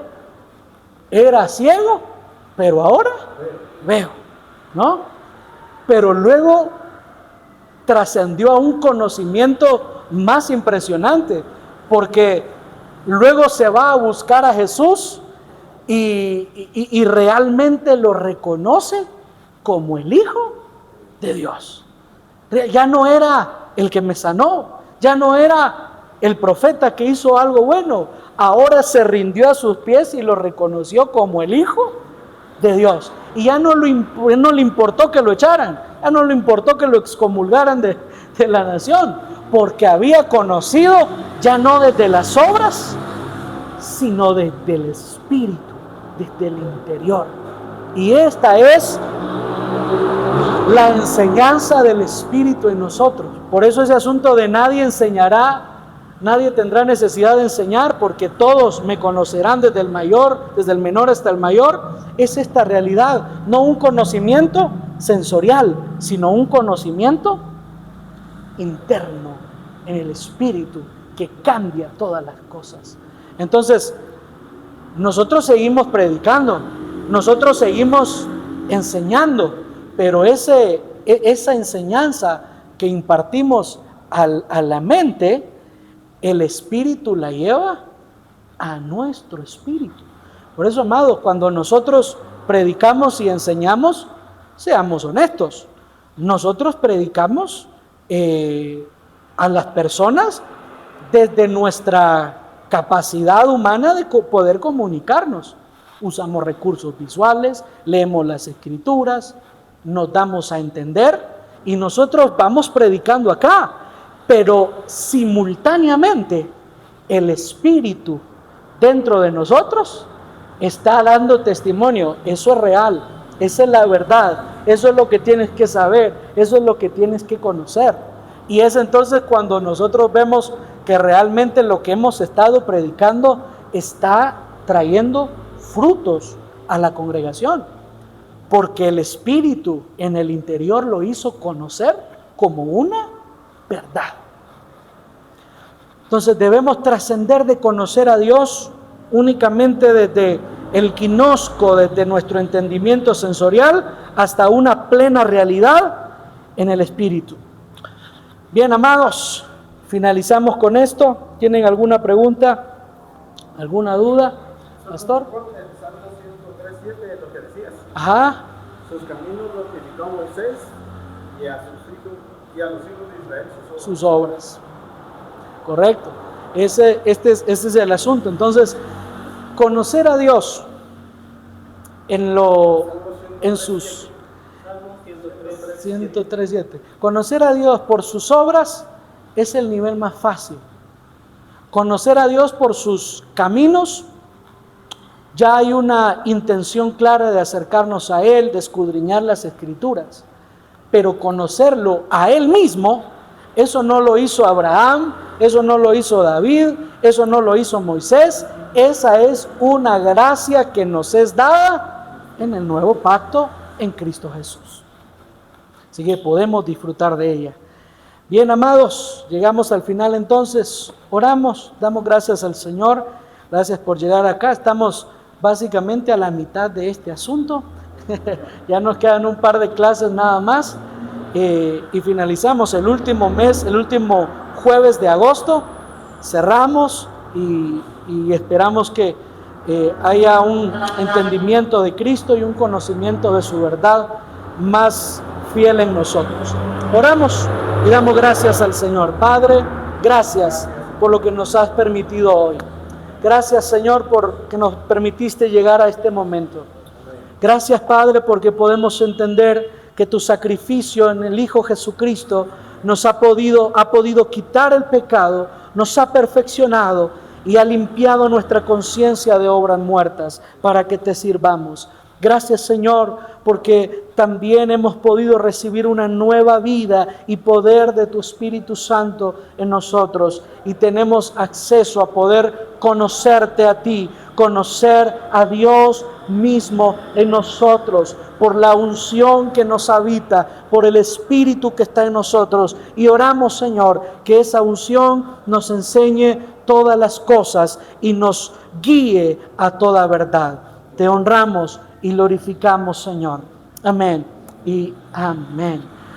Era ciego, pero ahora veo, ¿no? Pero luego trascendió a un conocimiento más impresionante, porque luego se va a buscar a Jesús y realmente lo reconoce como el Hijo de Dios. Ya no era el que me sanó, ya no era el profeta que hizo algo bueno, ahora se rindió a sus pies y lo reconoció como el Hijo de Dios. Y ya no le importó que lo echaran, ya no le importó que lo excomulgaran de la nación, porque había conocido ya no desde las obras, sino desde el Espíritu, desde el interior. Y esta es la enseñanza del Espíritu en nosotros. Por eso ese asunto de nadie enseñará, nadie tendrá necesidad de enseñar, porque todos me conocerán desde el menor hasta el mayor, es esta realidad, no un conocimiento sensorial, sino un conocimiento interno en el Espíritu que cambia todas las cosas. Entonces, nosotros seguimos predicando, nosotros seguimos enseñando, pero esa enseñanza que impartimos a la mente, el Espíritu la lleva a nuestro espíritu. Por eso, amados, cuando nosotros predicamos y enseñamos, seamos honestos. Nosotros predicamos a las personas desde nuestra capacidad humana de poder comunicarnos. Usamos recursos visuales, leemos las Escrituras, nos damos a entender y nosotros vamos predicando acá. Pero simultáneamente el Espíritu dentro de nosotros está dando testimonio. Eso es real, esa es la verdad, eso es lo que tienes que saber, eso es lo que tienes que conocer. Y es entonces cuando nosotros vemos que que realmente lo que hemos estado predicando está trayendo frutos a la congregación, porque el Espíritu en el interior lo hizo conocer como una verdad. Entonces debemos trascender de conocer a Dios únicamente desde el quinosco, desde nuestro entendimiento sensorial, hasta una plena realidad en el Espíritu. Bien, amados, finalizamos con esto. ¿Tienen alguna pregunta? ¿Alguna duda, pastor? El Salmo 103:7 es lo que decías. Ajá. Sus caminos los indicó Moisés y a los hijos de Israel Sus obras. Correcto. Ese es el asunto. Entonces, conocer a Dios en sus 103:7. Conocer a Dios por sus obras es el nivel más fácil. Conocer a Dios por sus caminos, ya hay una intención clara de acercarnos a Él, de escudriñar las Escrituras. Pero conocerlo a Él mismo, eso no lo hizo Abraham, eso no lo hizo David, eso no lo hizo Moisés. Esa es una gracia que nos es dada en el nuevo pacto en Cristo Jesús. Así que podemos disfrutar de ella. Bien, amados, llegamos al final entonces. Oramos, damos gracias al Señor. Gracias por llegar acá. Estamos básicamente a la mitad de este asunto. Ya nos quedan un par de clases nada más. Y finalizamos el último mes, el último jueves de agosto. Cerramos y esperamos que haya un entendimiento de Cristo y un conocimiento de su verdad más fiel en nosotros. Oramos y damos gracias al Señor. Padre, gracias por lo que nos has permitido hoy. Gracias, Señor, porque nos permitiste llegar a este momento. Gracias, Padre, porque podemos entender que tu sacrificio en el Hijo Jesucristo nos ha podido quitar el pecado, nos ha perfeccionado y ha limpiado nuestra conciencia de obras muertas para que te sirvamos. Gracias, Señor, porque también hemos podido recibir una nueva vida y poder de tu Espíritu Santo en nosotros, y tenemos acceso a poder conocerte a ti, conocer a Dios mismo en nosotros, por la unción que nos habita, por el Espíritu que está en nosotros. Y oramos, Señor, que esa unción nos enseñe todas las cosas y nos guíe a toda verdad. Te honramos y glorificamos, Señor. Amén y amén.